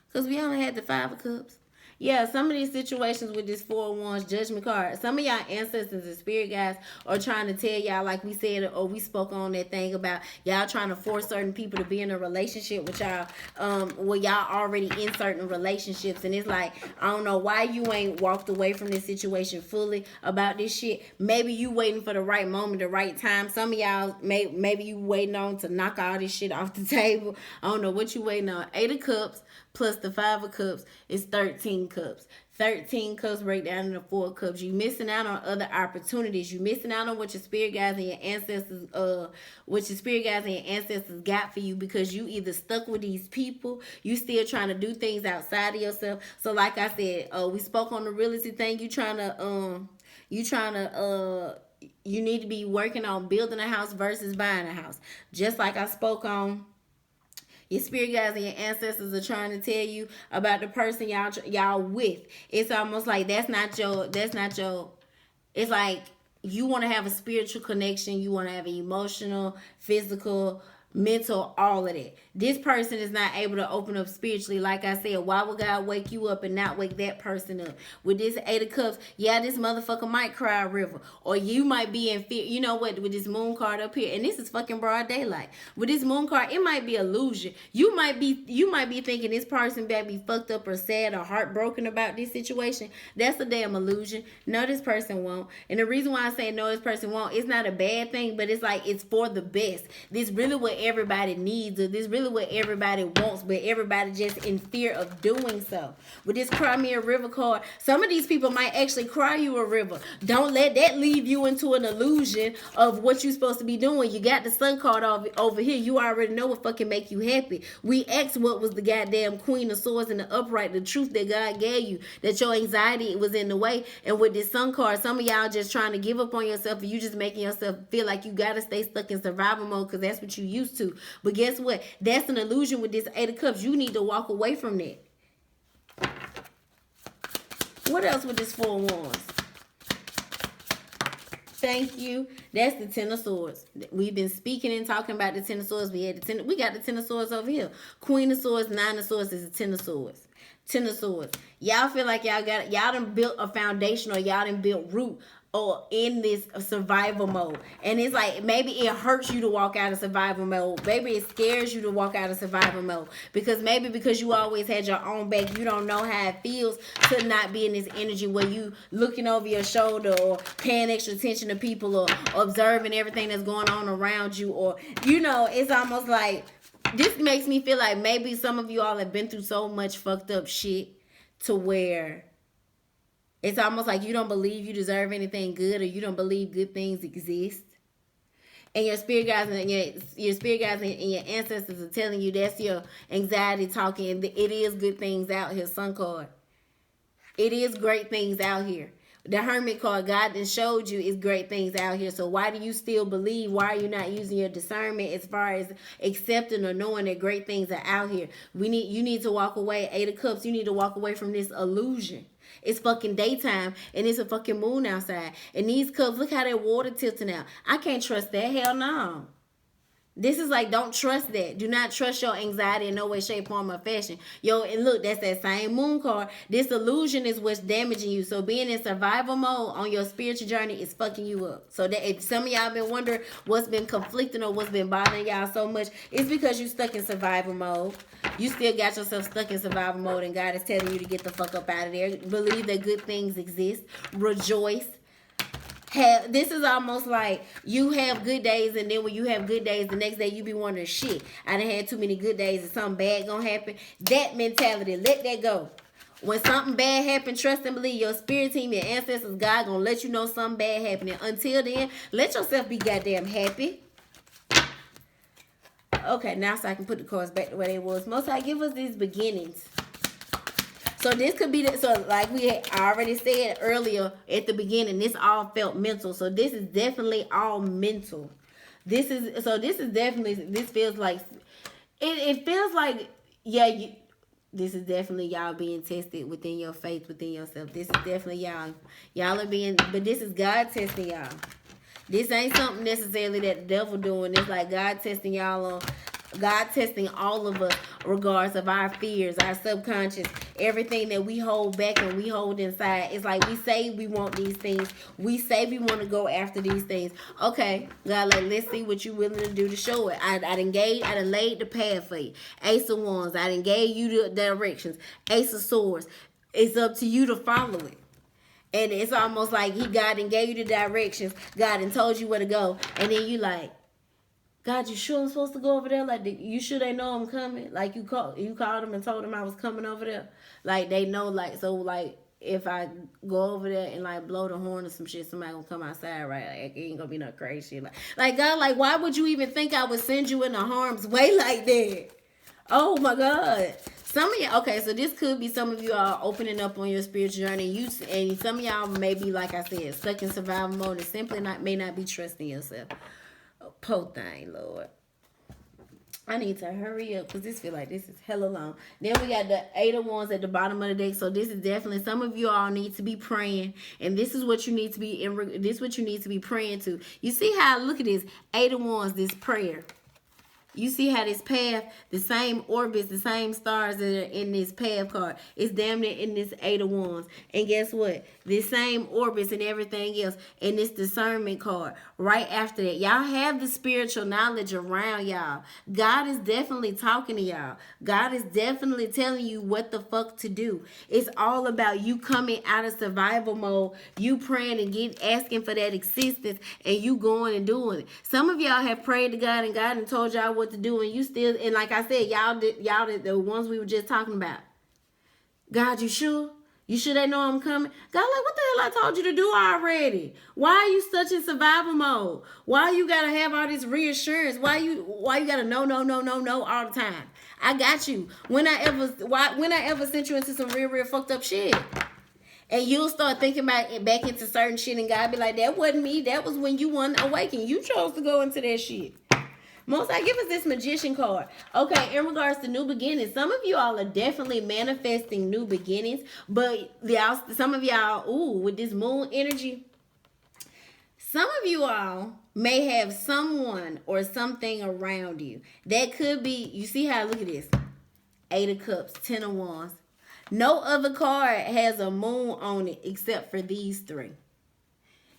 S1: because we only had the 5 of Cups. Yeah, some of these situations with this 4 of Wands Judgment card, some of y'all ancestors and spirit guides are trying to tell y'all, like we said, or we spoke on that thing about y'all trying to force certain people to be in a relationship with y'all, where y'all already in certain relationships. And it's like, I don't know why you ain't walked away from this situation fully about this shit. Maybe you waiting for the right moment, the right time. Some of y'all, maybe you waiting on to knock all this shit off the table. I don't know what you waiting on. 8 of Cups plus the 5 of Cups is 13 Cups. 13 Cups break down into 4 of Cups. You missing out on other opportunities. You missing out on what your spirit guides and your ancestors got for you, because you either stuck with these people, you still trying to do things outside of yourself. So like I said, we spoke on the realty thing. You need to be working on building a house versus buying a house. Just like I spoke on, your spirit guides and your ancestors are trying to tell you about the person y'all with. It's almost like that's not your, it's like you want to have a spiritual connection. You want to have an emotional, physical, mental, all of that. This person is not able to open up spiritually. Like I said, why would God wake you up and not wake that person up? With this 8 of Cups, yeah, this motherfucker might cry a river, or you might be in fear. You know what? With this moon card up here, and this is fucking broad daylight. With this moon card, it might be illusion. You might be thinking this person better be fucked up or sad or heartbroken about this situation. That's a damn illusion. No, this person won't. And the reason why I say no, this person won't, it's not a bad thing, but it's like it's for the best. This really what everybody needs, or this really what everybody wants, but everybody just in fear of doing so. With this Cry Me a River card, some of these people might actually cry you a river. Don't let that leave you into an illusion of what you're supposed to be doing. You got the Sun card over here. You already know what fucking make you happy. We asked what was the goddamn Queen of Swords in the upright, the truth that God gave you, that your anxiety was in the way. And with this Sun card, some of y'all just trying to give up on yourself, and you just making yourself feel like you gotta stay stuck in survival mode because that's what you used to. But guess what? That's an illusion with this Eight of Cups. You need to walk away from that. What else with this Four of Wands? Thank you. That's the Ten of Swords. We've been speaking and talking about the Ten of Swords. We got the Ten of Swords over here. Queen of Swords, Nine of Swords is the Ten of Swords. Ten of Swords. Y'all feel like y'all done built a foundation, or y'all done built root, or in this survival mode. And it's like, maybe it hurts you to walk out of survival mode. Maybe it scares you to walk out of survival mode. Because you always had your own back, you don't know how it feels to not be in this energy where you looking over your shoulder, or paying extra attention to people, or observing everything that's going on around you. Or, it's almost like, this makes me feel like maybe some of you all have been through so much fucked up shit to where it's almost like you don't believe you deserve anything good, or you don't believe good things exist. And your spirit guides and your spirit guides and your ancestors are telling you that's your anxiety talking. And it is good things out here, Sun card. It is great things out here. The Hermit card, God then showed you is great things out here. So why do you still believe? Why are you not using your discernment as far as accepting or knowing that great things are out here? You need to walk away. Eight of Cups, you need to walk away from this illusion. It's fucking daytime, and it's a fucking moon outside. And these cups, look how that water tilting out. I can't trust that. Hell no. This is like, don't trust that. Do not trust your anxiety in no way, shape, form, or fashion. And look, that's that same moon card. This illusion is what's damaging you. So being in survival mode on your spiritual journey is fucking you up. So that if some of y'all been wondering what's been conflicting or what's been bothering y'all so much, it's because you stuck in survival mode. You still got yourself stuck in survival mode, and God is telling you to get the fuck up out of there. Believe that good things exist. Rejoice. This is almost like you have good days, and then when you have good days, the next day you be wondering, shit, I done had too many good days, is something bad gonna happen? That mentality, let that go. When something bad happens, trust and believe your spirit team, your ancestors, God gonna let you know something bad happening. Until then, let yourself be goddamn happy. Okay, now so I can put the cards back the way they was. Most High, give us these beginnings. So this could be, like we had already said earlier at the beginning, this all felt mental. So this is definitely all mental. This feels like, it feels like, this is definitely y'all being tested within your faith, within yourself. This is definitely y'all are being, but this is God testing y'all. This ain't something necessarily that the devil doing. It's like God testing y'all on, God testing all of us regards of our fears, our subconscious, everything that we hold back and we hold inside. It's like we say we want these things. We say we want to go after these things. Okay, God, like, let's see what you're willing to do to show it. I done laid the path for you. Ace of Wands, I done gave you the directions. Ace of Swords, it's up to you to follow it. And it's almost like God done gave you the directions. God done told you where to go. And then you like, God, you sure I'm supposed to go over there? Like, you sure they know I'm coming? Like, you called them and told them I was coming over there? Like, they know, like, so, like, if I go over there and, like, blow the horn or some shit, somebody gonna come outside, right? Like, it ain't gonna be no crazy shit. Like, God, like, why would you even think I would send you into harm's way like that? Oh, my God. Some of y'all, okay, so this could be some of you all opening up on your spiritual journey. And some of y'all may be, like I said, stuck in survival mode and simply may not be trusting yourself. Po thing, Lord. I need to hurry up because this feel like this is hella long. Then we got the Eight of Wands at the bottom of the deck. So this is definitely, some of you all need to be praying, and this is what you need to be this is what you need to be praying to. You see how, look at this Eight of Wands, this prayer. You see how this path, the same orbits, the same stars that are in this path card, is damn near in this Eight of Wands. And guess what? The same orbits and everything else in this discernment card right after that. Y'all have the spiritual knowledge around y'all. God is definitely talking to y'all. God is definitely telling you what the fuck to do. It's all about you coming out of survival mode, you praying and asking for that assistance, and you going and doing it. Some of y'all have prayed to God and God and told y'all what what to do, and you still, and like I said, y'all did the ones we were just talking about. God, you sure? You sure they know I'm coming? God, like, what the hell I told you to do already? Why are you such in survival mode? Why you gotta have all this reassurance? Why you gotta no all the time? I got you. When I ever sent you into some real fucked up shit? And you'll start thinking about back into certain shit, and God be like, that wasn't me. That was when you weren't awakened. You chose to go into that shit. Most I give us this Magician card. Okay, in regards to new beginnings, some of you all are definitely manifesting new beginnings, but some of y'all, with this moon energy, some of you all may have someone or something around you. That could be, you see how, look at this. 8 of Cups, 10 of Wands. No other card has a moon on it except for these 3.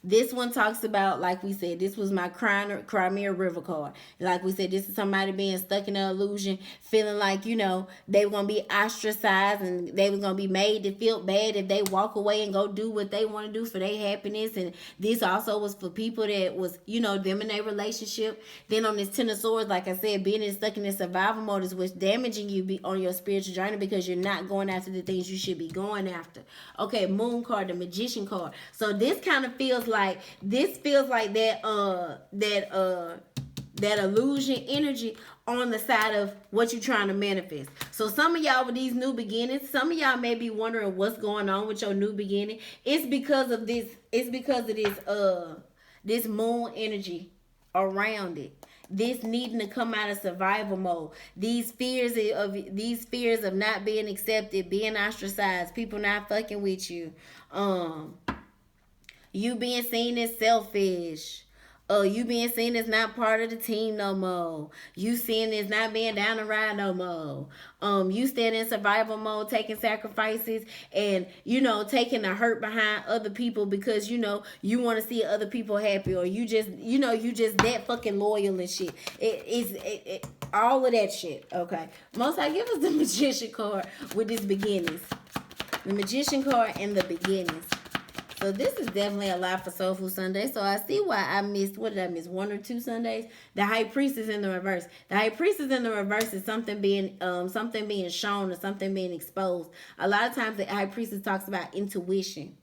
S1: This one talks about, like we said, this was my Crimea River card. Like we said, this is somebody being stuck in an illusion, feeling like, they were going to be ostracized and they were going to be made to feel bad if they walk away and go do what they want to do for their happiness. And this also was for people that was, them in their relationship. Then on this 10 of Swords, like I said, being stuck in this survival mode is what's damaging you on your spiritual journey because you're not going after the things you should be going after. Okay, Moon card, the Magician card. So this kind of feels like that illusion energy on the side of what you're trying to manifest. So some of y'all with these new beginnings, some of y'all may be wondering what's going on with your new beginning. It's because of this. It's because of this moon energy around it. This needing to come out of survival mode. These fears of not being accepted, being ostracized, people not fucking with you. You being seen as selfish. You being seen as not part of the team no more. You seen as not being down the ride no more. You staying in survival mode, taking sacrifices and, taking the hurt behind other people because, you want to see other people happy, or you just that fucking loyal and shit. It's all of that shit, okay? Most I give us the Magician card with this beginnings. The Magician card and the beginnings. So this is definitely a lot for Soulful Sunday. So I see why I missed, what did I miss? 1 or 2 Sundays? The High Priestess in the reverse. The High Priestess in the reverse is something being shown or something being exposed. A lot of times the High Priestess talks about intuition.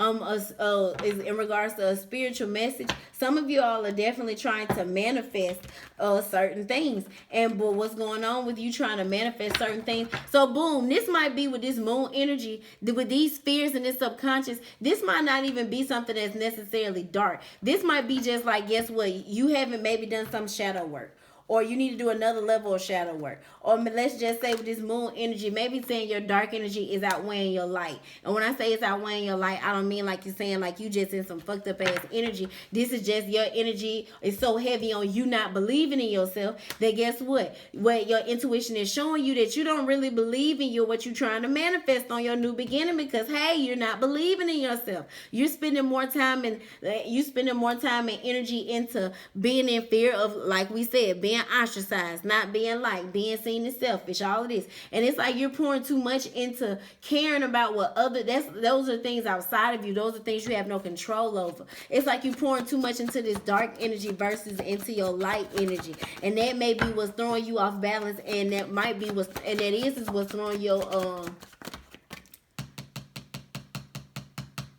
S1: Is in regards to a spiritual message. Some of you all are definitely trying to manifest certain things, but what's going on with you trying to manifest certain things? So boom, this might be with this moon energy, with these fears and this subconscious. This might not even be something that's necessarily dark. This might be just like, guess what? You haven't maybe done some shadow work. Or you need to do another level of shadow work. Or let's just say with this moon energy, maybe saying your dark energy is outweighing your light. And when I say it's outweighing your light, I don't mean like you're saying like you just in some fucked up ass energy. This is just your energy is so heavy on you not believing in yourself that guess what? What your intuition is showing you that you don't really believe in what you're trying to manifest on your new beginning because, hey, you're not believing in yourself. You're spending more time and energy into being in fear of, like we said, being ostracized, not being liked, being seen as selfish, all of this. And it's like you're pouring too much into caring about what those are things outside of you. Those are things you have no control over. It's like you're pouring too much into this dark energy versus into your light energy. And that may be what's throwing you off balance, and that might be what's throwing your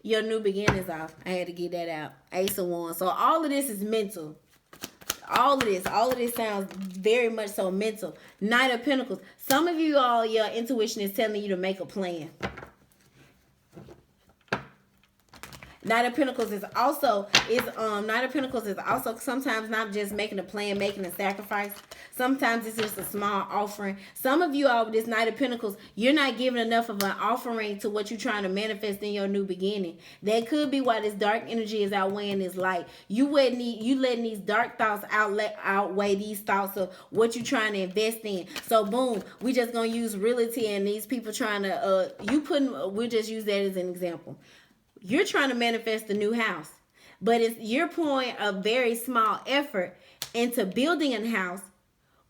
S1: new beginnings off. I had to get that out. Ace of Wands. So all of this is mental. All of this sounds very much so mental. Knight of Pentacles. Some of you all, your intuition is telling you to make a plan. Knight of Pentacles is also sometimes not just making a plan, making a sacrifice. Sometimes it's just a small offering. Some of you all with this Knight of Pentacles, you're not giving enough of an offering to what you're trying to manifest in your new beginning. That could be why this dark energy is outweighing this light. You letting these dark thoughts outweigh these thoughts of what you're trying to invest in. So boom, we just gonna use reality and these people trying to we'll just use that as an example. You're trying to manifest a new house, but you're pouring a very small effort into building a house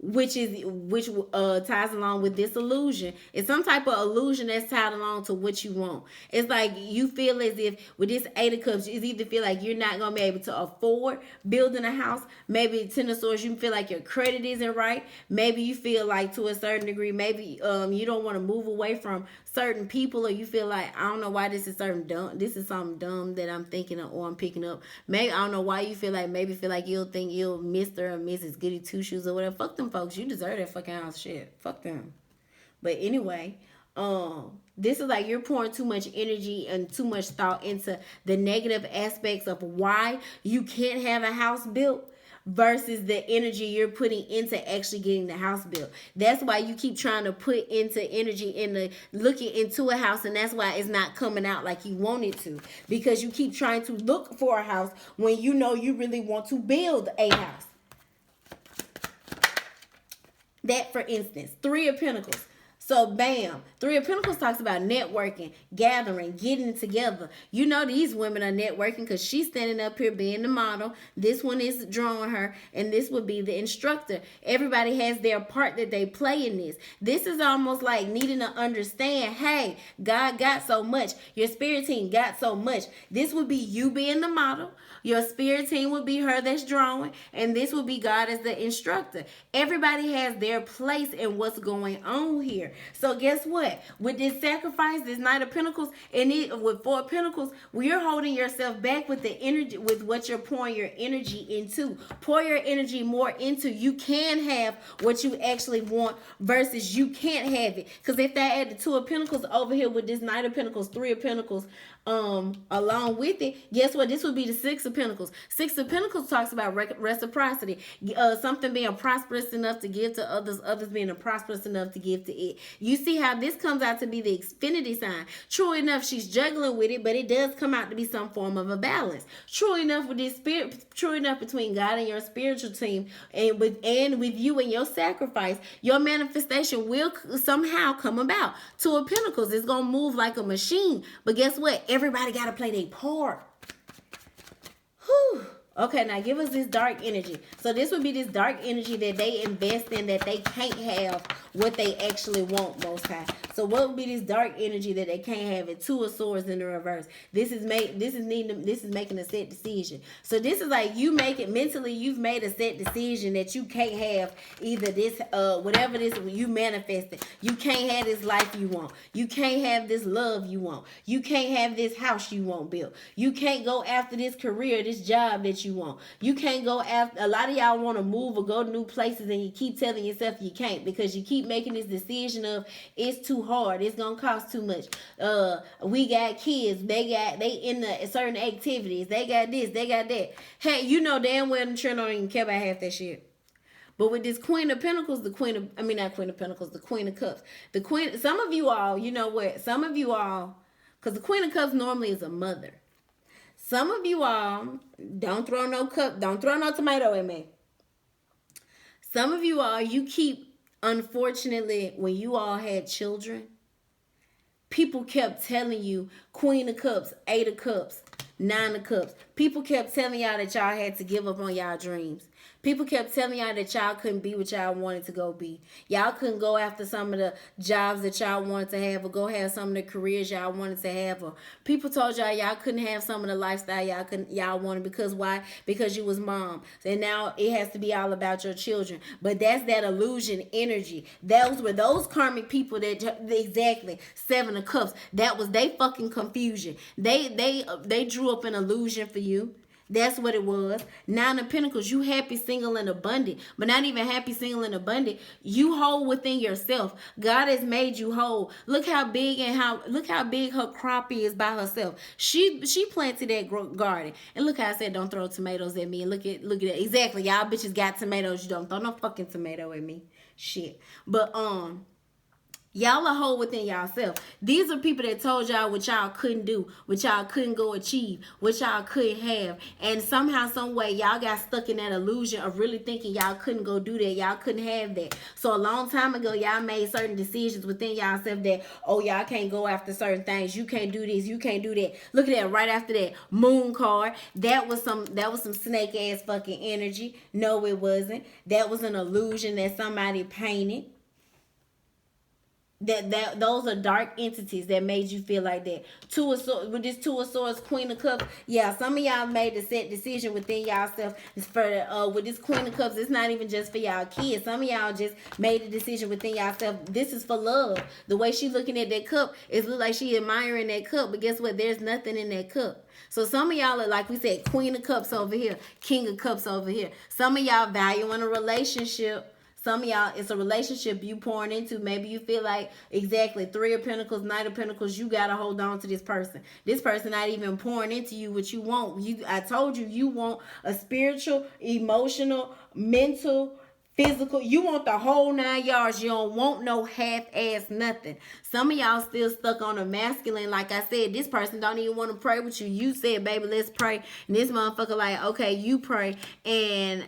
S1: which ties along with disillusion. It's some type of illusion that's tied along to what you want. It's like you feel as if with this Eight of Cups, you either feel like you're not gonna be able to afford building a house. Maybe Ten of Swords, you feel like your credit isn't right. Maybe you feel like to a certain degree, maybe you don't want to move away from certain people, or you feel like, I don't know why this is something dumb that I'm thinking of or I'm picking up. Maybe I don't know why you feel like you'll think you'll Mr. or Mrs. Goody Two Shoes or whatever. Fuck them folks. You deserve that fucking house shit. Fuck them. But anyway, this is like you're pouring too much energy and too much thought into the negative aspects of why you can't have a house built versus the energy you're putting into actually getting the house built. That's why you keep trying to put into energy into looking into a house, and that's why it's not coming out like you want it to, because you keep trying to look for a house when you know you really want to build a house. That, for instance, Three of Pentacles. So, bam, Three of Pentacles talks about networking, gathering, getting together. You know these women are networking because she's standing up here being the model. This one is drawing her, and this would be the instructor. Everybody has their part that they play in this. This is almost like needing to understand, hey, God got so much. Your spirit team got so much. This would be you being the model. Your spirit team would be her that's drawing, and this would be God as the instructor. Everybody has their place in what's going on here. So guess what? With this sacrifice, this Knight of Pentacles, and with Four of Pentacles, you're holding yourself back with the energy, with what you're pouring your energy into. Pour your energy more into. You can have what you actually want versus you can't have it. Because if they add the Two of Pentacles over here with this Knight of Pentacles, Three of Pentacles, along with it, guess what? This would be the Six of Pentacles. Six of Pentacles talks about reciprocity, something being prosperous enough to give to others, others being prosperous enough to give to it. You see how this comes out to be the infinity sign. True enough, she's juggling with it, but it does come out to be some form of a balance. True enough with this spirit, true enough between God and your spiritual team, and with you and your sacrifice, your manifestation will somehow come about. Two of Pentacles is gonna move like a machine, but guess what? Everybody got to play their part. Whew. Okay, now give us this dark energy. So this would be this dark energy that they invest in, that they can't have what they actually want, Most High. So what would be this dark energy that they can't have? It Two of Swords in the reverse. This is making a set decision. So this is like you make it mentally. You've made a set decision that you can't have either this whatever this you manifested. You can't have this life you want. You can't have this love you want. You can't have this house you want built. You can't go after this career, this job that you want. You can't go after. A lot of y'all want to move or go to new places, and you keep telling yourself you can't because you keep making this decision of it's too hard, it's gonna cost too much. We got kids, they in the certain activities, they got this, they got that. Hey, you know damn well the children don't even care about half that shit. But with this Queen of Pentacles, the Queen of Cups, some of you all, you know what, some of you all, because the Queen of Cups normally is a mother. Some of you all, don't throw no tomato at me. Some of you all, you keep, unfortunately, when you all had children, people kept telling you Queen of Cups, Eight of Cups, Nine of Cups. People kept telling y'all that y'all had to give up on y'all dreams. People kept telling y'all that y'all couldn't be what y'all wanted to go be. Y'all couldn't go after some of the jobs that y'all wanted to have, or go have some of the careers y'all wanted to have. Or people told y'all couldn't have some of the lifestyle y'all wanted. Because why? Because you was mom. And now it has to be all about your children. But that's that illusion energy. Those were those karmic people that exactly Seven of Cups. That was they fucking confusion. They drew up an illusion for you. That's what it was. Nine of Pentacles, you happy, single, and abundant. But not even happy, single, and abundant. You whole within yourself. God has made you whole. Look how big her crop is by herself. She planted that garden. And look how I said don't throw tomatoes at me. And look at that. Exactly. Y'all bitches got tomatoes. You don't throw no fucking tomato at me. Shit. But Y'all are whole within yourself. These are people that told y'all what y'all couldn't do, what y'all couldn't go achieve, what y'all couldn't have. And somehow, some way, y'all got stuck in that illusion of really thinking y'all couldn't go do that. Y'all couldn't have that. So a long time ago, y'all made certain decisions within yourself that, oh, y'all can't go after certain things. You can't do this. You can't do that. Look at that right after that moon card. That was some snake ass fucking energy. No, it wasn't. That was an illusion that somebody painted. That those are dark entities that made you feel like that. Two of Swords, with this Two of Swords, Queen of Cups. Yeah, some of y'all made a set decision within y'allself. It's for with this Queen of Cups. It's not even just for y'all kids. Some of y'all just made a decision within y'allself. This is for love. The way she looking at that cup, it look like she admiring that cup. But guess what? There's nothing in that cup. So some of y'all are, like we said, Queen of Cups over here, King of Cups over here. Some of y'all valuing a relationship. Some of y'all, it's a relationship you pouring into. Maybe you feel like, exactly, Three of Pentacles, Knight of Pentacles, you got to hold on to this person. This person not even pouring into you what you want. I told you, you want a spiritual, emotional, mental, physical. You want the whole 9 yards. You don't want no half-ass nothing. Some of y'all still stuck on a masculine. Like I said, this person don't even want to pray with you. You said, baby, let's pray. And this motherfucker like, okay, you pray. And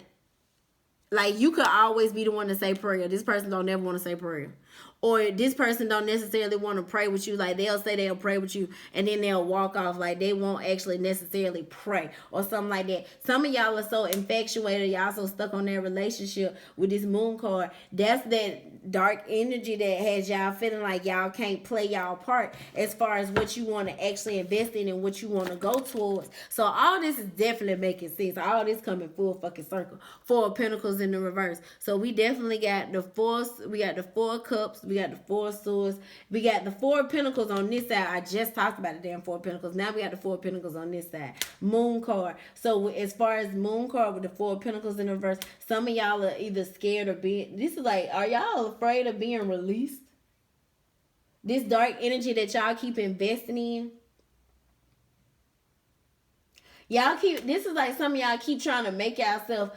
S1: like, you could always be the one to say prayer. This person don't never want to say prayer. Or this person don't necessarily want to pray with you. Like, they'll say they'll pray with you, and then they'll walk off. Like, they won't actually necessarily pray or something like that. Some of y'all are so infatuated. Y'all so stuck on their relationship with this moon card. That's that dark energy that has y'all feeling like y'all can't play y'all part as far as what you want to actually invest in and what you want to go towards. So all this is definitely making sense. All this coming full fucking circle. Four of Pentacles in the reverse. So we definitely got the Four of Cups. We got the Four of Swords. We got the Four of Pentacles on this side. I just talked about the damn Four of Pentacles. Now we got the Four of Pentacles on this side. Moon card. So as far as Moon card with the Four of Pentacles in the reverse, some of y'all are either scared or being... This is like, are y'all afraid of being released? This dark energy that y'all keep investing in. This is like some of y'all keep trying to make yourself...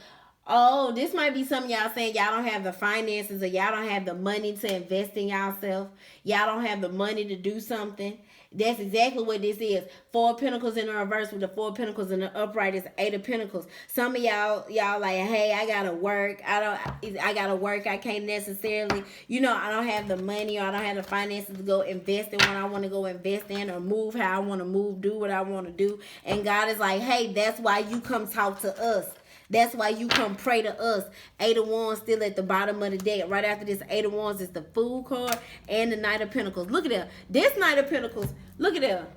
S1: Oh, this might be some of y'all saying y'all don't have the finances or y'all don't have the money to invest in y'all. Y'all don't have the money to do something. That's exactly what this is. Four of Pentacles in the reverse with the Four of Pentacles in the upright is Eight of Pentacles. Some of y'all like, hey, I gotta work. I gotta work. I can't necessarily, I don't have the money or I don't have the finances to go invest in what I want to go invest in or move how I want to move, do what I want to do. And God is like, hey, that's why you come talk to us. That's why you come pray to us. Eight of Wands still at the bottom of the deck. Right after this Eight of Wands is the Fool card and the Knight of Pentacles. Look at that. This Knight of Pentacles, look at that.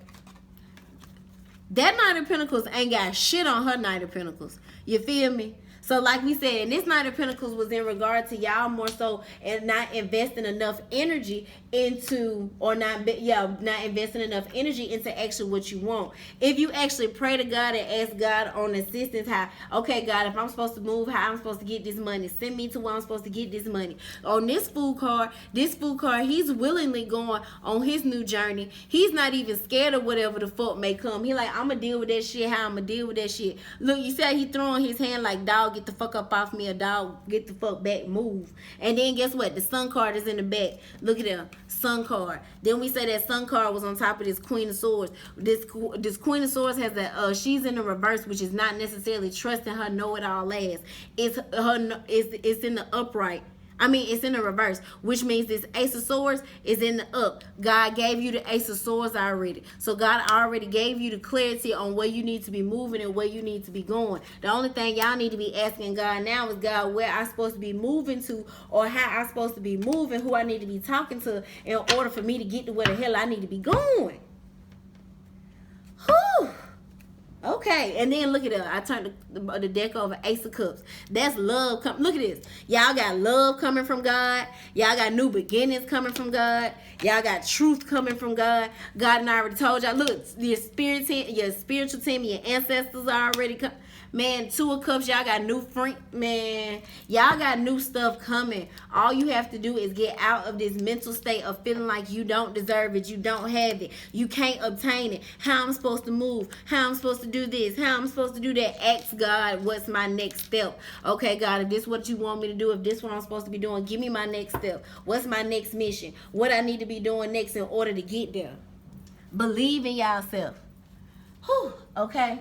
S1: That Knight of Pentacles ain't got shit on her Knight of Pentacles. You feel me? So like we said, and this Knight of Pentacles was in regard to y'all more so and not investing enough energy into, or not investing enough energy into actually what you want. If you actually pray to God and ask God on assistance, okay, God, if I'm supposed to move, how I'm supposed to get this money, send me to where I'm supposed to get this money. On this Fool card, he's willingly going on his new journey. He's not even scared of whatever the fuck may come. He like, I'm gonna deal with that shit, how I'm gonna deal with that shit. Look, you said he throwing his hand like, dog, get the fuck up off me, a dog, get the fuck back, move. And then guess what? The Sun card is in the back. Look at them. Sun card. Then we say that Sun card was on top of this Queen of Swords. This Queen of Swords has that she's in the reverse, which is not necessarily trusting her know-it-all ass. It's in the upright. It's in the reverse, which means this Ace of Swords is in the up. God gave you the Ace of Swords already. So God already gave you the clarity on where you need to be moving and where you need to be going. The only thing y'all need to be asking God now is, God, where I'm supposed to be moving to, or how I'm supposed to be moving, who I need to be talking to in order for me to get to where the hell I need to be going. Whew. Okay, and then look at it. I turned the deck over. Ace of Cups. That's love. Look at this. Y'all got love coming from God. Y'all got new beginnings coming from God. Y'all got truth coming from God. God and I already told y'all. Look, your spiritual team, your ancestors are already come. Man, Two of Cups, y'all got new friend. Man, y'all got new stuff coming. All you have to do is get out of this mental state of feeling like you don't deserve it. You don't have it. You can't obtain it. How I'm supposed to move. How I'm supposed to do this. How I'm supposed to do that. Ask God, what's my next step? Okay, God, if this is what you want me to do, if this is what I'm supposed to be doing, give me my next step. What's my next mission? What I need to be doing next in order to get there. Believe in yourself. Whew. Okay.